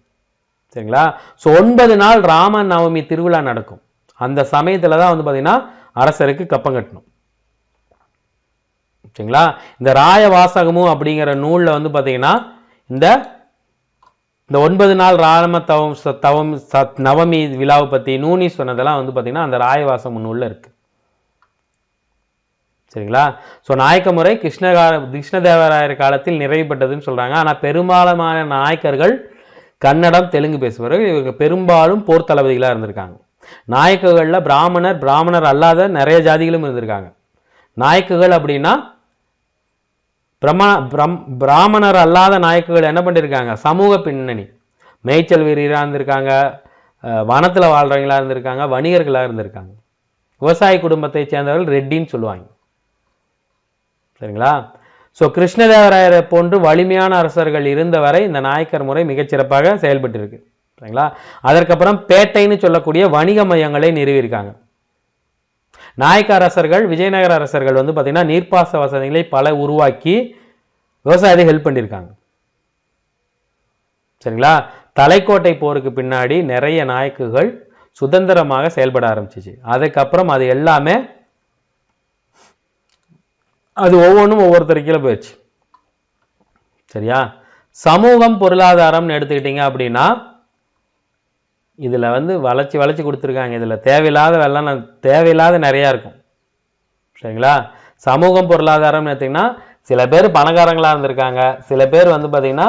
சரிங்களா? ஸோ 9 நாள் ராம நவமி திருவிழா நடக்கும். அந்த சமயத்தில் தான் வந்து பார்த்தீங்கன்னா அரசருக்கு கப்பம் கட்டணும். சரிங்களா? இந்த ராய வாசகமும் அப்படிங்கிற நூலில் வந்து பார்த்தீங்கன்னா இந்த 9 நாள் ராம தவம் நவமி விழாவை பற்றி நூனி சொன்னதெல்லாம் வந்து பார்த்தீங்கன்னா அந்த ராயவாசம் நூலில் இருக்கு. சரிங்களா? ஸோ நாயக்க முறை கிருஷ்ணதேவராயர் காலத்தில் நிறைவு பெற்றதுன்னு சொல்றாங்க. ஆனால் பெரும்பாலான நாயக்கர்கள் கன்னடம், தெலுங்கு பேசுபவர்கள். இவங்க பெரும்பாலும் போர் தளபதிகளாக இருந்திருக்காங்க. நாயக்கர்களில் பிராமணர் அல்லாத நிறைய ஜாதிகளும் இருந்திருக்காங்க. நாயக்குகள் அப்படின்னா பிராமணர் அல்லாத நாயக்குகள் என்ன பண்ணியிருக்காங்க, சமூக பின்னணி, மேய்ச்சல் வீரராக இருந்திருக்காங்க, வனத்தில் வாழ்றவங்களா இருந்திருக்காங்க, வணிகர்களாக இருந்திருக்காங்க. விவசாய குடும்பத்தை சேர்ந்தவர்கள் ரெட்டின்னு சொல்லுவாங்க. சரிங்களா? ஸோ கிருஷ்ணதேவராயரை போன்று வலிமையான அரசர்கள் இருந்தவரை இந்த நாயக்கர் முறை மிகச்சிறப்பாக செயல்பட்டு இருக்கு. சரிங்களா? அதற்கப்புறம் பேட்டைன்னு சொல்லக்கூடிய வணிக மையங்களை நிறுவியிருக்காங்க. நாயக்க அரசர்கள் விஜயநகர அரசர்கள் வந்து பார்த்தீங்கன்னா நீர்ப்பாச வசதிகளை பல உருவாக்கி விவசாயத்தை ஹெல்ப் பண்ணியிருக்காங்க. சரிங்களா? தலைக்கோட்டை போருக்கு பின்னாடி நிறைய நாயக்குகள் சுதந்திரமாக செயல்பட ஆரம்பிச்சிச்சு. அதுக்கப்புறம் அது எல்லாமே அது ஒவ்வொன்றும் ஒவ்வொருத்தருக்கீழ போயிடுச்சு. சரியா? சமூகம் பொருளாதாரம்னு எடுத்துக்கிட்டீங்க அப்படின்னா இதுல வந்து வளைச்சி கொடுத்துருக்காங்க. இதுல தேவையில்லாத நிறைய இருக்கும். சரிங்களா? சமூகம் பொருளாதாரம்னு எடுத்தீங்கன்னா சில பேர் பணக்காரங்களா இருந்திருக்காங்க, சில பேர் வந்து பார்த்தீங்கன்னா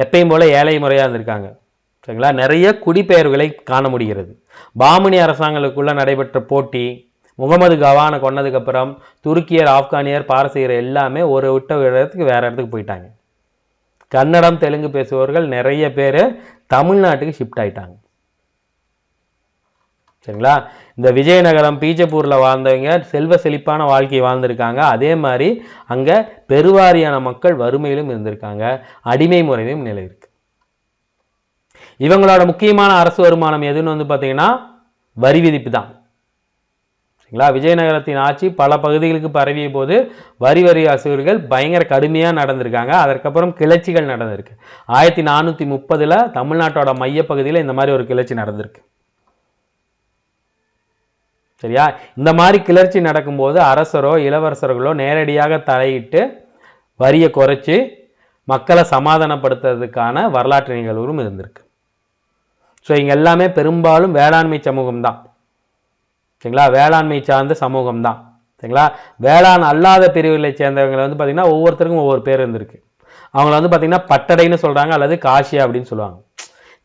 எப்பயும் போல ஏழை முறையா இருந்திருக்காங்க. சரிங்களா? நிறைய குடிபெயர்வுகளை காண முடிகிறது. பாமினி அரசாங்கங்களுக்குள்ள நடைபெற்ற போட்டி, முகமது கவானை கொன்னதுக்கு அப்புறம் துருக்கியர், ஆப்கானியர், பாரசீகர் எல்லாமே ஒரு விட்ட இடத்துக்கு வேற இடத்துக்கு போயிட்டாங்க. கன்னடம் தெலுங்கு பேசுபவர்கள் நிறைய பேர் தமிழ்நாட்டுக்கு ஷிஃப்ட் ஆயிட்டாங்க. சரிங்களா? இந்த விஜயநகரம் பீஜப்பூர்ல வாழ்ந்தவங்க செல்வ செழிப்பான வாழ்க்கை வாழ்ந்திருக்காங்க. அதே மாதிரி அங்க பெருவாரியான மக்கள் வறுமையிலும் இருந்திருக்காங்க, அடிமை முறையிலும் நிலை இருக்கு. இவங்களோட முக்கியமான அரசு வருமானம் எதுன்னு வந்து பார்த்தீங்கன்னா வரி விதிப்பு தான். சரிங்களா? விஜயநகரத்தின் ஆட்சி பல பகுதிகளுக்கு பரவிய போது வரி அசுவர்கள் பயங்கர கடுமையாக நடந்திருக்காங்க. அதற்கப்புறம் கிளர்ச்சிகள் நடந்திருக்கு. 1430 தமிழ்நாட்டோட மைய பகுதியில் இந்த மாதிரி ஒரு கிளர்ச்சி நடந்திருக்கு. சரியா? இந்த மாதிரி கிளர்ச்சி நடக்கும்போது அரசரோ இளவரசர்களோ நேரடியாக தலையிட்டு வரியை குறைச்சி மக்களை சமாதானப்படுத்துறதுக்கான வரலாற்று நிகழ்வுகளும் இருந்திருக்கு. ஸோ இங்க எல்லாமே பெரும்பாலும் வேளாண்மை சமூகம் தான். சரிங்களா? வேளாண்மை சார்ந்த சமூகம் தான். சரிங்களா? வேளாண் அல்லாத பிரிவுகளை சேர்ந்தவங்களை வந்து பார்த்தீங்கன்னா ஒவ்வொருத்தருக்கும் ஒவ்வொரு பேர் இருந்திருக்கு. அவங்கள வந்து பார்த்தீங்கன்னா பட்டடைன்னு சொல்றாங்க, அல்லது காசியா அப்படின்னு சொல்லுவாங்க.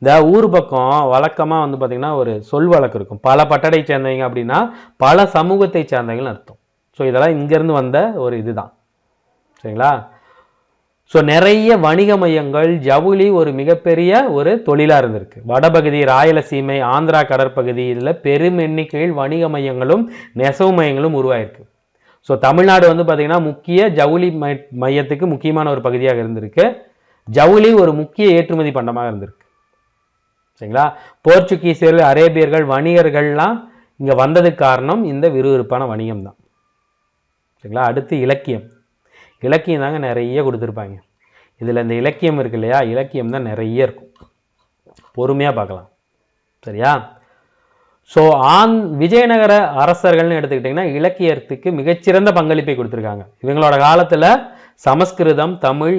இந்த ஊர் பக்கம் வழக்கமா வந்து பார்த்தீங்கன்னா ஒரு சொல் வழக்கு இருக்கும். பல பட்டடை சேர்ந்தவங்க அப்படின்னா பல சமூகத்தை சேர்ந்தவங்கன்னு அர்த்தம். ஸோ இதெல்லாம் இங்கிருந்து வந்த ஒரு இதுதான். சரிங்களா? ஸோ நிறைய வணிக மையங்கள், ஜவுளி ஒரு மிகப்பெரிய ஒரு தொழிலா இருந்திருக்கு. வடபகுதி, ராயலசீமை, ஆந்திரா கடற்பகுதி இதில் பெரும் எண்ணிக்கையில் வணிக மையங்களும் நெசவு மையங்களும் உருவாயிருக்கு. ஸோ தமிழ்நாடு வந்து பார்த்தீங்கன்னா முக்கிய ஜவுளி மையத்துக்கு முக்கியமான ஒரு பகுதியாக இருந்திருக்கு. ஜவுளி ஒரு முக்கிய ஏற்றுமதி பண்டமாக இருந்திருக்கு. சரிங்களா? போர்ச்சுகீசியர்கள், அரேபியர்கள், வணிகர்கள்லாம் இங்க வந்ததுக்கு காரணம் இந்த விறுவிறுப்பான வணிகம் தான். சரிங்களா? அடுத்து இலக்கியம். இலக்கியம் தாங்க நிறைய கொடுத்துருப்பாங்க. இதுல இந்த இலக்கியம் இருக்கு இல்லையா, இலக்கியம் தான் நிறைய இருக்கும். பொறுமையா பார்க்கலாம். சரியா? ஸோ விஜயநகர அரசர்கள்னு எடுத்துக்கிட்டிங்கன்னா இலக்கியத்துக்கு மிகச்சிறந்த பங்களிப்பை கொடுத்துருக்காங்க. இவங்களோட காலத்துல சமஸ்கிருதம், தமிழ்,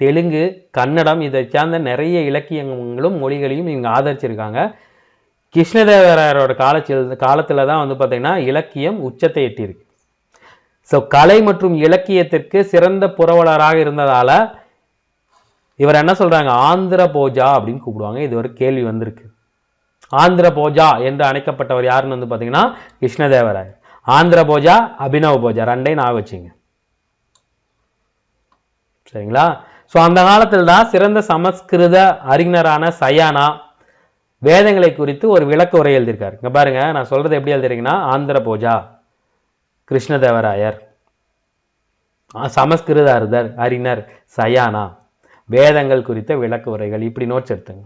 தெலுங்கு, கன்னடம் இதை சார்ந்த நிறைய இலக்கியங்களும் மொழிகளையும் இவங்க ஆதரிச்சிருக்காங்க. கிருஷ்ணதேவராயரோட காலத்துல தான் வந்து பார்த்தீங்கன்னா இலக்கியம் உச்சத்தை எட்டியிருக்கு. ஸோ கலை மற்றும் இலக்கியத்திற்கு சிறந்த புரவலராக இருந்ததால இவர் என்ன சொல்றாங்க, ஆந்திர போஜா அப்படின்னு கூப்பிடுவாங்க. இது ஒரு கேள்வி வந்திருக்கு. ஆந்திர போஜா என்று அழைக்கப்பட்டவர் யாருன்னு வந்து பார்த்தீங்கன்னா கிருஷ்ணதேவராயர். ஆந்திர போஜா, அபினவ் போஜா ரெண்டையும் நான் வச்சுங்க. சரிங்களா? ஸோ அந்த காலத்தில் தான் சிறந்த சமஸ்கிருத அறிஞரான சயானா வேதங்களை குறித்து ஒரு விளக்க உரை எழுதியிருக்காரு. இங்க பாருங்க, நான் சொல்றது எப்படி எழுதுறீங்கன்னா, ஆந்திர போஜா, கிருஷ்ணதேவராயர், சமஸ்கிருத அறிஞர் சயானா, வேதங்கள் குறித்த விளக்க உரைகள், இப்படி நோட்ஸ் எடுத்துங்க.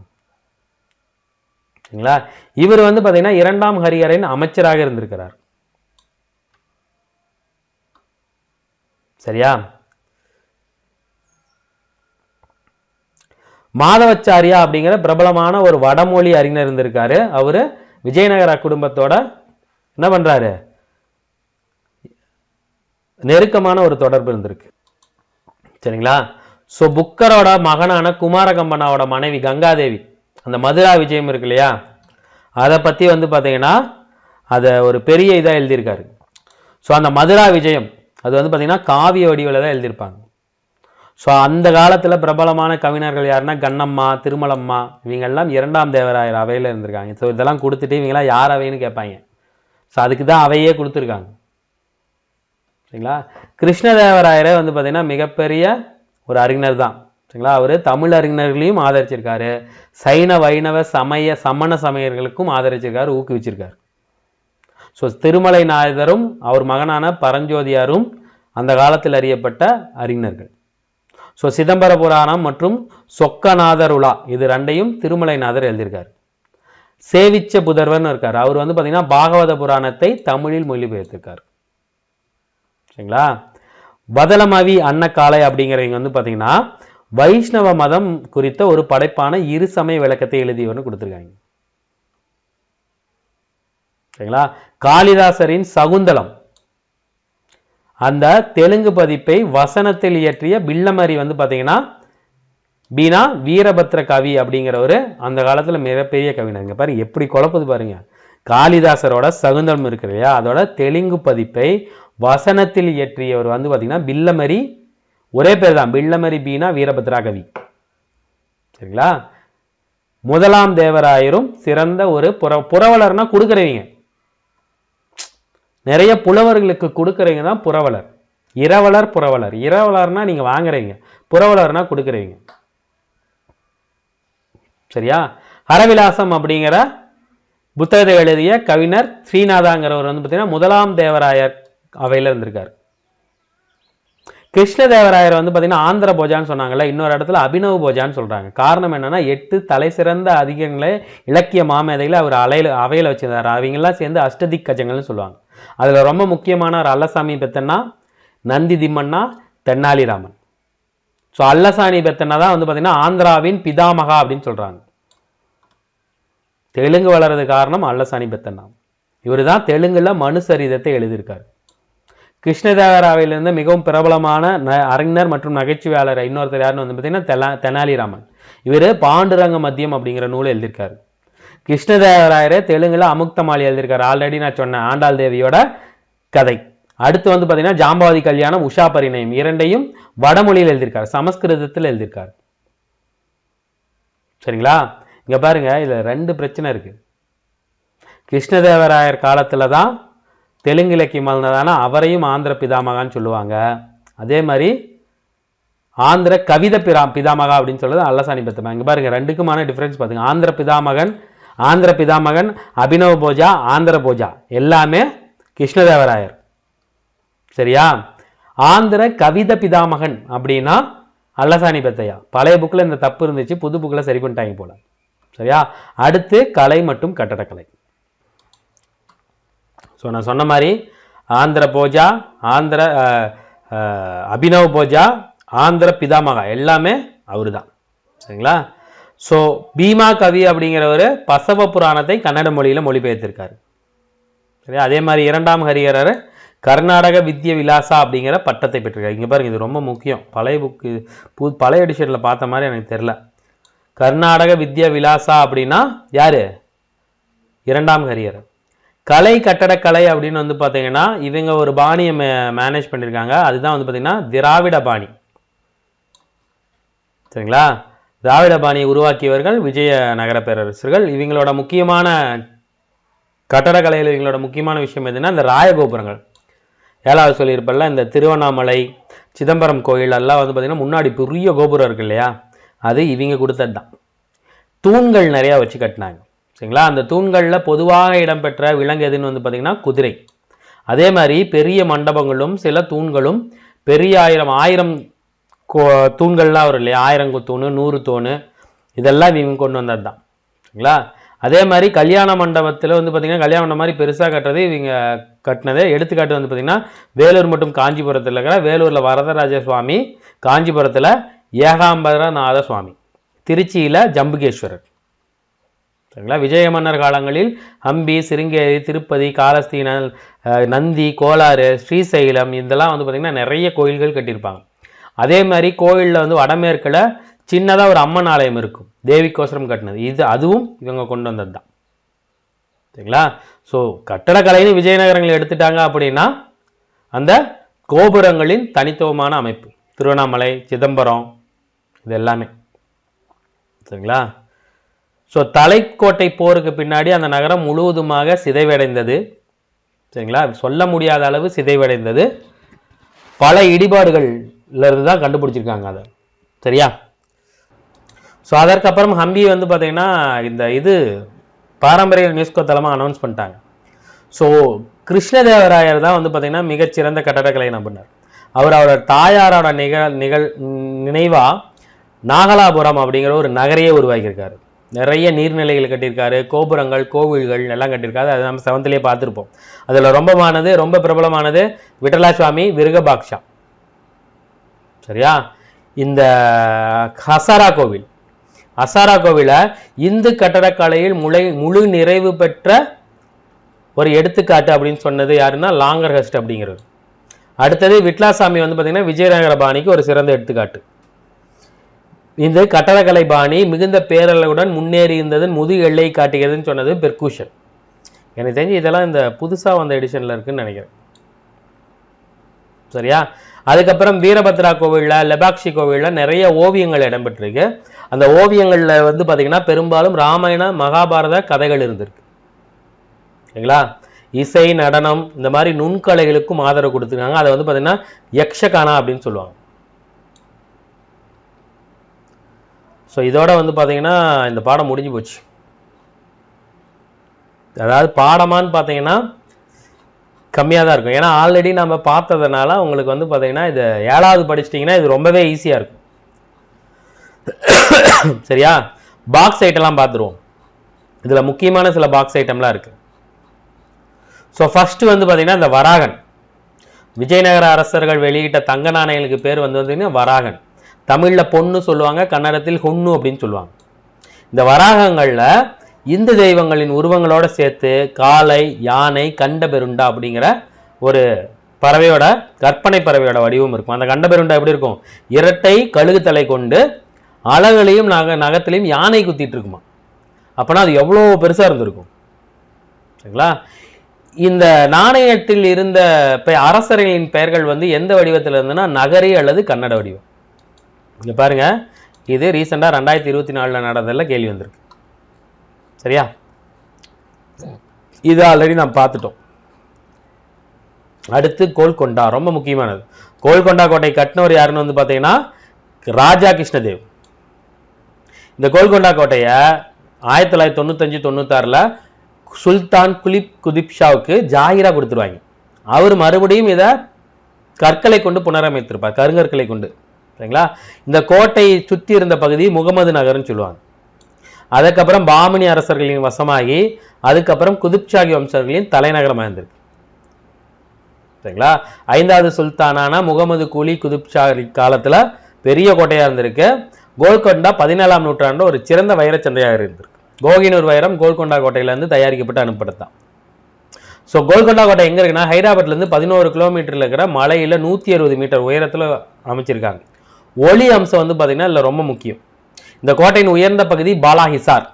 சரிங்களா? இவர் வந்து பாத்தீங்கன்னா 2ஆம் ஹரிஹரன் அமைச்சராக இருந்திருக்கிறார். சரியா? மாதவச்சாரியா அப்படிங்கிற பிரபலமான ஒரு வடமொழி அறிஞர் இருந்திருக்காரு. அவரு விஜயநகர குடும்பத்தோட என்ன பண்றாரு, நெருக்கமான ஒரு தொடர்பு இருந்திருக்கு. சரிங்களா? சோ புக்கரோட மகனான குமாரகம்பனாவோட மனைவி கங்காதேவி, அந்த மதுரா விஜயம் இருக்கு இல்லையா, அதை பத்தி வந்து பாத்தீங்கன்னா அத ஒரு பெரிய இதா எழுதியிருக்காரு. ஸோ அந்த மதுரா விஜயம் அது வந்து பாத்தீங்கன்னா காவிய வடிவில் தான் எழுதியிருப்பாங்க. ஸோ அந்த காலத்துல பிரபலமான கவிஞர்கள் யாருன்னா கண்ணம்மா, திருமலம்மா, இவங்க எல்லாம் 2ஆம் தேவராயர் அவையில இருந்திருக்காங்க. ஸோ இதெல்லாம் கொடுத்துட்டு இவங்கெல்லாம் யார் அவைன்னு கேட்பாங்க. ஸோ அதுக்கு தான் அவையே கொடுத்துருக்காங்க. சரிங்களா? கிருஷ்ணதேவராயரை வந்து பாத்தீங்கன்னா மிகப்பெரிய ஒரு அறிஞர் தான். சரிங்களா? அவரு தமிழ் அறிஞர்களையும் ஆதரிச்சிருக்காரு, சைன வைணவ சமய சமண சமயர்களுக்கும் ஆதரிச்சிருக்காரு, ஊக்குவிச்சிருக்காரு. ஸோ திருமலை நாயதரும் அவர் மகனான பரஞ்சோதியாரும் அந்த காலத்தில் அறியப்பட்ட அறிஞர்கள். ஸோ சிதம்பர புராணம் மற்றும் சொக்கநாதர் உலா இது ரெண்டையும் திருமலைநாதர் எழுதியிருக்காரு. சேவிச்ச புதர்வர்னு இருக்காரு. அவர் வந்து பாத்தீங்கன்னா பாகவத புராணத்தை தமிழில் மொழிபெயர்த்திருக்காரு. சரிங்களா? வதலமவி அன்னக்காலை அப்படிங்கிறவங்க வந்து பாத்தீங்கன்னா வைஷ்ணவ மதம் குறித்த ஒரு படைப்பான இரு சமய விளக்கத்தை எழுதியவர்னு கொடுத்திருக்காங்க. சரிங்களா? காளிதாசரின் சகுந்தலம் அந்த தெலுங்கு பதிப்பை வசனத்தில் இயற்றிய பில்லமரி வந்து பாத்தீங்கன்னா பீனா வீரபத்ர கவி அப்படிங்கிறவரு அந்த காலத்துல மிகப்பெரிய கவிஞர். இங்க பாருங்க எப்படி குழப்பது பாருங்க. காளிதாசரோட சகுந்தலம் இருக்கு இல்லையா, அதோட தெலுங்கு பதிப்பை வசனத்தில் இயற்றியவர் வந்து பாத்தீங்கன்னா பில்லமரி, ஒரே பேர் தான், பில்லமரி பீனா வீரபத்ரா கவி. சரிங்களா? முதலாம் தேவராயரும் சிறந்த ஒரு புரவலர்னா கொடுக்குறவங்க, நிறைய புலவர்களுக்கு கொடுக்குறவங்க தான் புரவலர். இரவலர் புரவலர். இரவலர்னா நீங்க வாங்குறீங்க, புரவலர்னா கொடுக்குறீங்க. சரியா? ஹரவிலாசம் அப்படிங்கிற புத்தகத்தை எழுதிய கவிஞர் ஸ்ரீநாதாங்கிறவர் வந்து பார்த்தீங்கன்னா முதலாம் தேவராயர் அவையில் இருந்திருக்காரு. கிருஷ்ணதேவராயர் வந்து பார்த்தீங்கன்னா ஆந்திர போஜான்னு சொன்னாங்கல்ல, இன்னொரு இடத்துல அபினவ போஜான்னு சொல்றாங்க. காரணம் என்னன்னா 8 தலை சிறந்த அதிகங்களை இலக்கிய மாமேதைகளை அவர் அவையில் வச்சிருந்தார். அவங்கெல்லாம் சேர்ந்து அஷ்டதிக் கஜங்கள்னு சொல்லுவாங்க. அதுல ரொம்ப முக்கியமான ஒரு அல்லசாமி பெத்தன்னா, நந்தி திம்மண்ணா, தென்னாலிராமன். ஸோ அல்லசாணி பெத்தனா தான் வந்து பார்த்தீங்கன்னா ஆந்திராவின் பிதாமகா அப்படின்னு சொல்றாங்க. தெலுங்கு வளர்றது காரணம் அல்லசாணி பெத்தனா. இவர் தான் தெலுங்குல மனுசரிதத்தை எழுதியிருக்காரு. கிருஷ்ணதேவராயிலிருந்து மிகவும் பிரபலமான அறிஞர் மற்றும் நகைச்சுவையாளர் இன்னொருத்தர் யாருன்னு வந்து பார்த்தீங்கன்னா தெனாலிராமன். இவர் பாண்டுரங்க மத்தியம் அப்படிங்கிற நூலை எழுதியிருக்காரு. கிருஷ்ணதேவராயரே தெலுங்குல அமுக்தமாலி எழுதியிருக்காரு. ஆல்ரெடி நான் சொன்னேன் ஆண்டாள் தேவியோட கதை. அடுத்து வந்து பார்த்தீங்கன்னா ஜாம்பவாதி கல்யாணம், உஷா பரிணயம் இரண்டையும் வடமொழியில் எழுதியிருக்காரு, சமஸ்கிருதத்தில் எழுதியிருக்காரு. சரிங்களா? இங்க பாருங்க, இதுல 2 பிரச்சனை இருக்கு. கிருஷ்ணதேவராயர் காலத்துல தான் தெலுங்கு இலக்கியம் வளர்ந்ததானா அவரையும் ஆந்திர பிதாமகான்னு சொல்லுவாங்க. அதே மாதிரி ஆந்திர கவித பிதாமகா அப்படின்னு சொல்றது அல்லசாணி பெத்தமா. இங்க பாருங்க 2க்குமான டிஃபரன்ஸ் பாருங்க. ஆந்திர பிதாமகன் அபினவ போஜா, ஆந்திர போஜா எல்லாமே கிருஷ்ணதேவராயர். சரியா? ஆந்திர கவித பிதாமகன் அப்படின்னா அல்லசாணி பெத்தையா. பழைய புக்கில் இந்த தப்பு இருந்துச்சு, புது புக்கில் சரி பண்ணிட்டாங்க போல. சரியா? அடுத்து கலை மற்றும் கட்டடக்கலை. ஸோ நான் சொன்ன மாதிரி ஆந்திர போஜா, ஆந்திர அபினவ போஜா, ஆந்திர பிதாமகா எல்லாமே அவரு தான். சரிங்களா? ஸோ பீமா கவி அப்படிங்கிறவர் பசவ புராணத்தை கன்னட மொழியில் மொழிபெயர்த்திருக்காரு. சரியா? அதே மாதிரி 2ஆம் ஹரிஹரர் கர்நாடக வித்ய விலாசா அப்படிங்கிற பட்டத்தை பெற்றிருக்காரு. இங்கே பாருங்க, இது ரொம்ப முக்கியம். பழைய புக்கு பழைய எடிஷனில் பார்த்த மாதிரி எனக்கு தெரியல. கர்நாடக வித்ய விலாசா அப்படின்னா யாரு? 2ஆம் ஹரிஹரர். கலை கட்டடக்கலை அப்படின்னு வந்து பார்த்தீங்கன்னா இவங்க ஒரு பாணியை மேனேஜ் பண்ணியிருக்காங்க. அதுதான் வந்து பார்த்தீங்கன்னா திராவிட பாணி. சரிங்களா? திராவிட பாணியை உருவாக்கியவர்கள் விஜயநகர பேரரசர்கள். இவங்களோட முக்கியமான கட்டடக்கலையில் இவங்களோட முக்கியமான விஷயம் எதுன்னா இந்த ராயகோபுரங்கள். 7வது சொல்லியிருப்பல இந்த திருவண்ணாமலை, சிதம்பரம் கோயில் எல்லாம் வந்து பார்த்தீங்கன்னா முன்னாடி பெரிய கோபுரம் இருக்கு இல்லையா, அது இவங்க கொடுத்தது தான். தூண்கள் நிறையா வச்சு கட்டினாங்க. சரிங்களா? அந்த தூண்களில் பொதுவாக இடம்பெற்ற விலங்கு எதுன்னு வந்து பார்த்தீங்கன்னா குதிரை. அதே மாதிரி பெரிய மண்டபங்களும் சில தூண்களும் பெரிய 1000 தூண்கள்லாம் வரும் இல்லையா, 1000 தூண், 100 தூண், இதெல்லாம் இவங்க கொண்டு வந்தது தான். சரிங்களா? அதே மாதிரி கல்யாண மண்டபத்தில் வந்து பார்த்தீங்கன்னா கல்யாண மண்டபம் மாதிரி பெருசாக கட்டுறது இவங்க கட்டினதே. எடுத்துக்காட்டு வந்து பார்த்தீங்கன்னா வேலூர் மற்றும் காஞ்சிபுரத்தில் இருக்கிற வேலூரில் வரதராஜ சுவாமி, காஞ்சிபுரத்தில் ஏகாம்பரநாத சுவாமி, திருச்சியில் ஜம்புகேஸ்வரர். சரிங்களா? விஜய மன்னர் காலங்களில் ஹம்பி, சிருங்கேரி, திருப்பதி, காலஸ்தீனம், நந்தி, கோலாறு, ஸ்ரீசைலம் இதெல்லாம் வந்து பார்த்தீங்கன்னா நிறைய கோயில்கள் கட்டியிருப்பாங்க. அதே மாதிரி கோயிலில் வந்து வடமேற்கில் சின்னதாக ஒரு அம்மன் ஆலயம் இருக்கும், தேவிக்கோசரம் கட்டினது. அதுவும் இவங்க கொண்டு வந்தது தான். சரிங்களா? ஸோ கட்டடக்கலைன்னு விஜயநகரங்களை எடுத்துட்டாங்க அப்படின்னா அந்த கோபுரங்களின் தனித்துவமான அமைப்பு, திருவண்ணாமலை, சிதம்பரம், இது எல்லாமே. சரிங்களா? ஸோ தலைக்கோட்டை போருக்கு பின்னாடி அந்த நகரம் முழுவதுமாக சிதைவடைந்தது. சரிங்களா? சொல்ல முடியாத அளவு சிதைவடைந்தது. பல இடிபாடுகள்ல இருந்து தான் கண்டுபிடிச்சிருக்காங்க அதை. சரியா? ஸோ அதற்கப்புறம் ஹம்பி வந்து பார்த்தீங்கன்னா இது பாரம்பரிய யுனெஸ்கோ தலமாக அனௌன்ஸ் பண்ணிட்டாங்க. ஸோ கிருஷ்ணதேவராயர் தான் வந்து பார்த்தீங்கன்னா மிகச்சிறந்த கட்டடக்கலை நபுனர். அவரோட தாயாரோட நினைவா நாகலாபுரம் அப்படிங்கிற ஒரு நகரையே உருவாக்கியிருக்காரு. நிறைய நீர்நிலைகள் கட்டியிருக்காரு, கோபுரங்கள் கோவில்கள் எல்லாம் கட்டியிருக்காரு. அது நம்ம 7th பார்த்துருப்போம். அதில் ரொம்ப பிரபலமானது விட்டலாசுவாமி விருகபாக்ஷா. சரியா? இந்த ஹசாரா கோவில், ஹசாரா கோவில இந்து கட்டடக்கலையில் முழு நிறைவு பெற்ற ஒரு எடுத்துக்காட்டு அப்படின்னு சொன்னது யாருன்னா லாங்கர்ஹஸ்ட் அப்படிங்கிறது. அடுத்தது விட்லாசாமி வந்து பார்த்தீங்கன்னா விஜயநகர பாணிக்கு ஒரு சிறந்த எடுத்துக்காட்டு. இந்த கட்டடக்கலை பாணி மிகுந்த பேரளவுடன் முன்னேறி இருந்ததன் முது எல்லை காட்டுகிறதுன்னு சொன்னது பெர்கூஷன். எனக்கு தெரிஞ்சு இதெல்லாம் இந்த புதுசாக வந்த எடிஷனில் இருக்குன்னு நினைக்கிறேன். சரியா? அதுக்கப்புறம் வீரபத்ரா கோவிலில், லெபாக்ஷி கோவிலில் நிறைய ஓவியங்கள் இடம்பெற்றிருக்கு. அந்த ஓவியங்களில் வந்து பார்த்தீங்கன்னா பெரும்பாலும் ராமாயண மகாபாரத கதைகள் இருந்திருக்கு. சரிங்களா? இசை, நடனம், இந்த மாதிரி நுண்கலைகளுக்கும் ஆதரவு கொடுத்துருக்காங்க. அதை வந்து பார்த்தீங்கன்னா யக்ஷகானா அப்படின்னு சொல்லுவாங்க. ஸோ இதோட வந்து பார்த்தீங்கன்னா இந்த பாடம் முடிஞ்சு போச்சு. அதாவது பாடமானு பார்த்தீங்கன்னா கம்மியாக தான் இருக்கும். ஏன்னா ஆல்ரெடி நம்ம பார்த்ததுனால உங்களுக்கு வந்து பார்த்தீங்கன்னா இது 7வது படிச்சிட்டிங்கன்னா இது ரொம்பவே ஈஸியாக இருக்கும். சரியா? பாக்ஸ் ஐட்டம்லாம் பார்த்துருவோம். இதில் முக்கியமான சில பாக்ஸ் ஐட்டம்லாம் இருக்குது. ஸோ ஃபர்ஸ்ட் வந்து பார்த்தீங்கன்னா இந்த வராகன். விஜயநகர அரசர்கள் வெளியிட்ட தங்க நாணயங்களுக்கு பேர் வந்து பார்த்தீங்கன்னா வராகன். தமிழில் பொண்ணு சொல்லுவாங்க, கன்னடத்தில் ஹொன்னு அப்படின்னு சொல்லுவாங்க. இந்த வராகங்களில் இந்து தெய்வங்களின் உருவங்களோட சேர்த்து காளை, யானை, கண்டபெருண்டா அப்படிங்கிற ஒரு பறவையோட கற்பனை பறவையோட வடிவம் இருக்கும். அந்த கண்டபெருண்டா எப்படி இருக்கும்? இரட்டை கழுகு தலை கொண்டு அலகுலையும் நகத்திலையும் யானை குத்திட்டு இருக்குமா. அப்போனா அது எவ்வளோ பெருசாக இருந்திருக்கும். சரிங்களா? இந்த நாணயத்தில் இருந்த அரசர்களின் பெயர்கள் வந்து எந்த வடிவத்தில் இருந்ததுன்னா நகரி அல்லது கன்னட வடிவம். இங்க பாருங்க, இது ரீசெண்டாக 2024 நடந்ததில் கேள்வி வந்திருக்கு. சரியா? இது ஆல்ரெடி நாம் பார்த்துட்டோம். அடுத்து கோல்கொண்டா, ரொம்ப முக்கியமானது. கோல்கொண்டா கோட்டை கட்டினவர் யாருன்னு வந்து பார்த்தீங்கன்னா ராஜா கிருஷ்ணதேவ். இந்த கோல்கொண்டா கோட்டையை 1995-96 சுல்தான் குலிப் ஷாவுக்கு ஜாகிரா கொடுத்துருவாங்க. அவர் மறுபடியும் இதை கற்களை கொண்டு புனரமைத்திருப்பார், கருங்கற்களை கொண்டு. சரிங்களா? இந்த கோட்டையை சுற்றி இருந்த பகுதி முகமது நகர்னு சொல்லுவாங்க. அதுக்கப்புறம் பாமினி அரசர்களின் வசமாகி அதுக்கப்புறம் குதுப்ஷாகி வம்சர்களின் தலைநகரமாக இருந்திருக்கு. சரிங்களா? 5வது சுல்தானான முகமது கூலி குதுப்ஷாகி காலத்தில் பெரிய கோட்டையாக இருந்திருக்கு. கோல்கொண்டா 17ஆம் நூற்றாண்டு ஒரு சிறந்த வைரச்சந்தையாக இருந்திருக்கு. கோகினூர் வைரம் கோல்கொண்டா கோட்டையிலேருந்து தயாரிக்கப்பட்டு அனுப்பப்பட்டதான். ஸோ கோல்கொண்டா கோட்டை எங்கே இருக்குன்னா ஹைதராபாத்லேருந்து 11 கிலோமீட்டரில் இருக்கிற மலையில் 160 மீட்டர் உயரத்தில் அமைச்சிருக்காங்க. ஒளி அம்சம் வந்து பார்த்தீங்கன்னா இதில் ரொம்ப முக்கியம். இந்த கோட்டையின் உயர்ந்த பகுதி பாலாஹிசார்.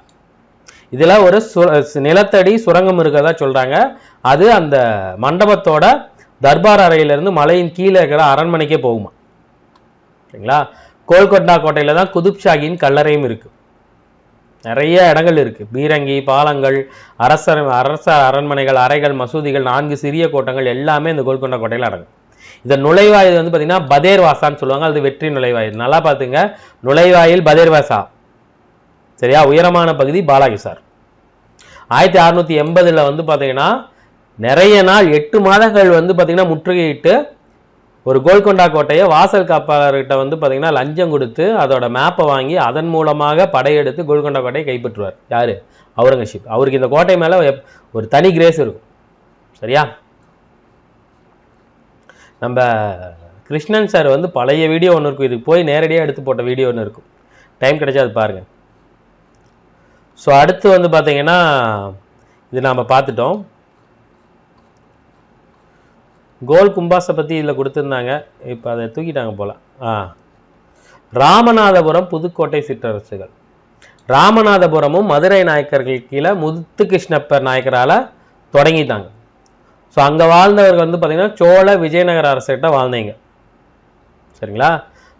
இதில் ஒரு நிலத்தடி சுரங்கம் இருக்கிறதா சொல்கிறாங்க. அது அந்த மண்டபத்தோட தர்பார் அறையிலிருந்து மலையின் கீழே இருக்கிற அரண்மனைக்கே போகுமா. சரிங்களா? கோல்கொண்டா கோட்டையில் தான் குதுப்ஷாகியின் கல்லறையும் இருக்குது. நிறைய இடங்கள் இருக்குது. பீரங்கி, பாலங்கள், அரச அரண்மனைகள், அறைகள், மசூதிகள், 4 சிறிய கோட்டங்கள் எல்லாமே இந்த கோல்கொண்டா கோட்டையில் அடங்கும். இந்த நுழைவாயில் வந்து பார்த்தீங்கன்னா பதேர்வாசான்னு சொல்லுவாங்க. அது வெற்றி நுழைவாயில். நல்லா பார்த்துங்க, நுழைவாயில் பதேர்வாசா. சரியா? உயரமான பகுதி பாலாஹிசார். 1680 வந்து பார்த்தீங்கன்னா நிறைய நாள் 8 மாதங்கள் வந்து பார்த்தீங்கன்னா முற்றுகையிட்டு ஒரு கோல்கொண்டா கோட்டையை வாசல் காப்பாளர்கிட்ட வந்து பார்த்தீங்கன்னா லஞ்சம் கொடுத்து அதோட மேப்பை வாங்கி அதன் மூலமாக படையெடுத்து கோல்கொண்டா கோட்டையை கைப்பற்றுவார். யாரு? அவுரங்கசீப். அவருக்கு இந்த கோட்டை மேலே ஒரு தனி கிரேஸ் இருக்கும். சரியா? நம்ம கிருஷ்ணன் சார் வந்து பழைய வீடியோ ஒன்று இருக்கும், இதுக்கு போய் நேரடியாக எடுத்து போட்ட வீடியோ ஒன்று இருக்கும். டைம் கிடைச்சா அது பாருங்க. ஸோ அடுத்து வந்து பார்த்தீங்கன்னா இது நாம் பார்த்துட்டோம். கோல் கும்பாஸை பற்றி இதில் கொடுத்துருந்தாங்க, இப்போ அதை தூக்கிட்டாங்க போல. ராமநாதபுரம் புதுக்கோட்டை சிற்றரசுகள். ராமநாதபுரமும் மதுரை நாயக்கர்கள் கீழே முத்துகிருஷ்ணப்பர் நாயக்கரால் தொடங்கிட்டாங்க. ஸோ அங்கே வாழ்ந்தவர்கள் வந்து பார்த்தீங்கன்னா சோழ விஜயநகர அரசர்கிட்ட வாழ்ந்தீங்க. சரிங்களா?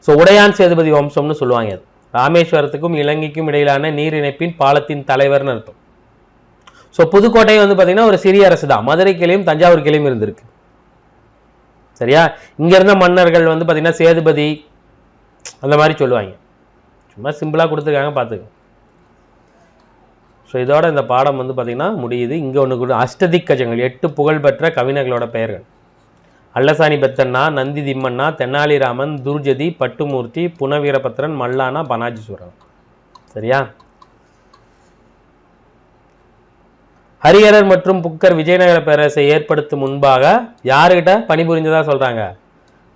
ஸோ உடையான் சேதுபதி வம்சம்னு சொல்லுவாங்க. அது ராமேஸ்வரத்துக்கும் இலங்கைக்கும் இடையிலான நீர் இணைப்பின் பாலத்தின் தலைவர்னு அர்த்தம். ஸோ புதுக்கோட்டை வந்து பார்த்தீங்கன்னா ஒரு சிறிய அரசு தான். மதுரை கிளையும் தஞ்சாவூர் கிளையும் இருந்திருக்கு. சரியா? இங்க இருந்த மன்னர்கள் வந்து பார்த்தீங்கன்னா சேதுபதி அந்த மாதிரி சொல்லுவாங்க. சும்மா சிம்பிளாக கொடுத்துருக்காங்க, பார்த்துக்க. ஸோ இதோட இந்த பாடம் வந்து பார்த்தீங்கன்னா முடியுது. இங்கே ஒன்று கூட அஷ்டதிக்கஜங்கள், 8 புகழ்பெற்ற கவிஞர்களோட பெயர்கள். அல்லசாணி பெத்தண்ணா, நந்தி திம்மண்ணா, தென்னாலிராமன், துர்ஜதி, பட்டுமூர்த்தி, புனவீரபத்ரன், மல்லானா, பனாஜீஸ்வரன். சரியா? ஹரிஹரர் மற்றும் புக்கர் விஜயநகர பேரரசை ஏற்படுத்தும் முன்பாக யாருக்கிட்ட பணிபுரிஞ்சதா சொல்றாங்க?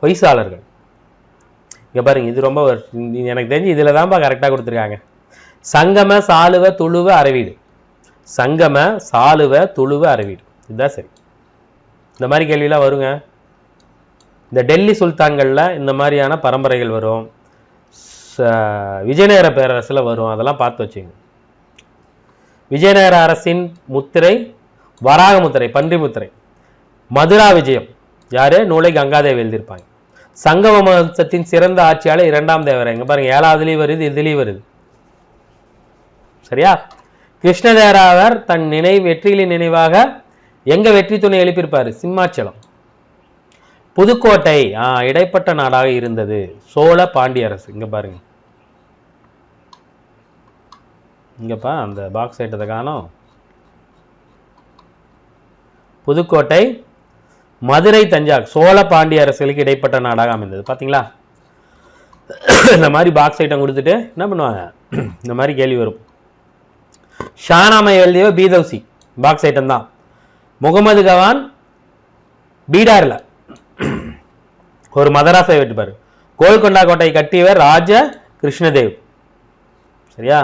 ஹொய்சாளர்கள். இங்க பாருங்க, இது ரொம்ப எனக்கு தெரிஞ்சு இதுல தான்ப்பா கரெக்டா கொடுத்துருக்காங்க. சங்கம, சாளுவ, துளுவ, அரவீடு. சங்கம, சாளுவ, துளுவ, அரவீடு, இதுதான் சரி. இந்த மாதிரி கேள்வியெல்லாம் வருங்க. இந்த டெல்லி சுல்தான்கள்ல இந்த மாதிரியான பரம்பரைகள் வரும், விஜயநகர பேரரசுல வரும், அதெல்லாம் பார்த்து வச்சுங்க. விஜயநகர அரசின் முத்திரை வராக முத்திரை, பன்றி முத்திரை. மதுரா விஜயம் யாரு? நூலை கங்காதேவி எழுதியிருப்பாங்க. சங்கம வம்சத்தின் சிறந்த ஆட்சியாளர் 2ஆம் தேவராயர். இங்க பாருங்க, 7வதுலயும் வருது, இதுலயும் வருது. சரியா? கிருஷ்ணதேவராயர் தன் வெற்றிகளின் நினைவாக எங்க வெற்றி துணை எழுப்பியிருப்பாரு? சிம்மாச்சலம். புதுக்கோட்டை இடைப்பட்ட நாடாக இருந்தது, சோழ பாண்டிய அரசு. இங்க பாருங்க, இங்கப்பா அந்த பாக்ஸ் ஐட்டத்தை காணோம். புதுக்கோட்டை, மதுரை, தஞ்சாவூர் சோழ பாண்டிய அரசுகளுக்கு இடைப்பட்ட நாடாக அமைந்தது. பாத்தீங்களா? இந்த மாதிரி பாக்ஸ் ஐட்டம் கொடுத்துட்டு என்ன பண்ணுவாங்க, இந்த மாதிரி கேள்வி வரும். ஷானாமை எழுதிய பீதௌசி பாக்ஸ் ஐட்டம் தான். முகமது கவான் பீடார்ல ஒரு மதராசை வெட்டுப்பாரு. கோல்கொண்டா கோட்டை கட்டியவர் ராஜ கிருஷ்ணதேவ். சரியா?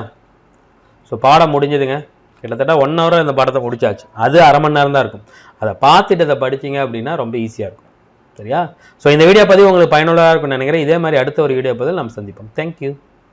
ஸோ பாடம் முடிஞ்சதுங்க. கிட்டத்தட்ட 1 hour இந்த பாடத்தை முடிச்சாச்சு. அது அரை மணி நேரம் தான் இருக்கும். அதை பார்த்துட்டு அதை படிச்சிங்க அப்படின்னா ரொம்ப ஈஸியாக இருக்கும். சரியா? ஸோ இந்த வீடியோ பதிவு உங்களுக்கு பயனுள்ளதாக இருக்கும்னு நினைக்கிறேன். இதே மாதிரி அடுத்த ஒரு வீடியோ பதில் நம்ம சந்திப்போம். தேங்க்யூ.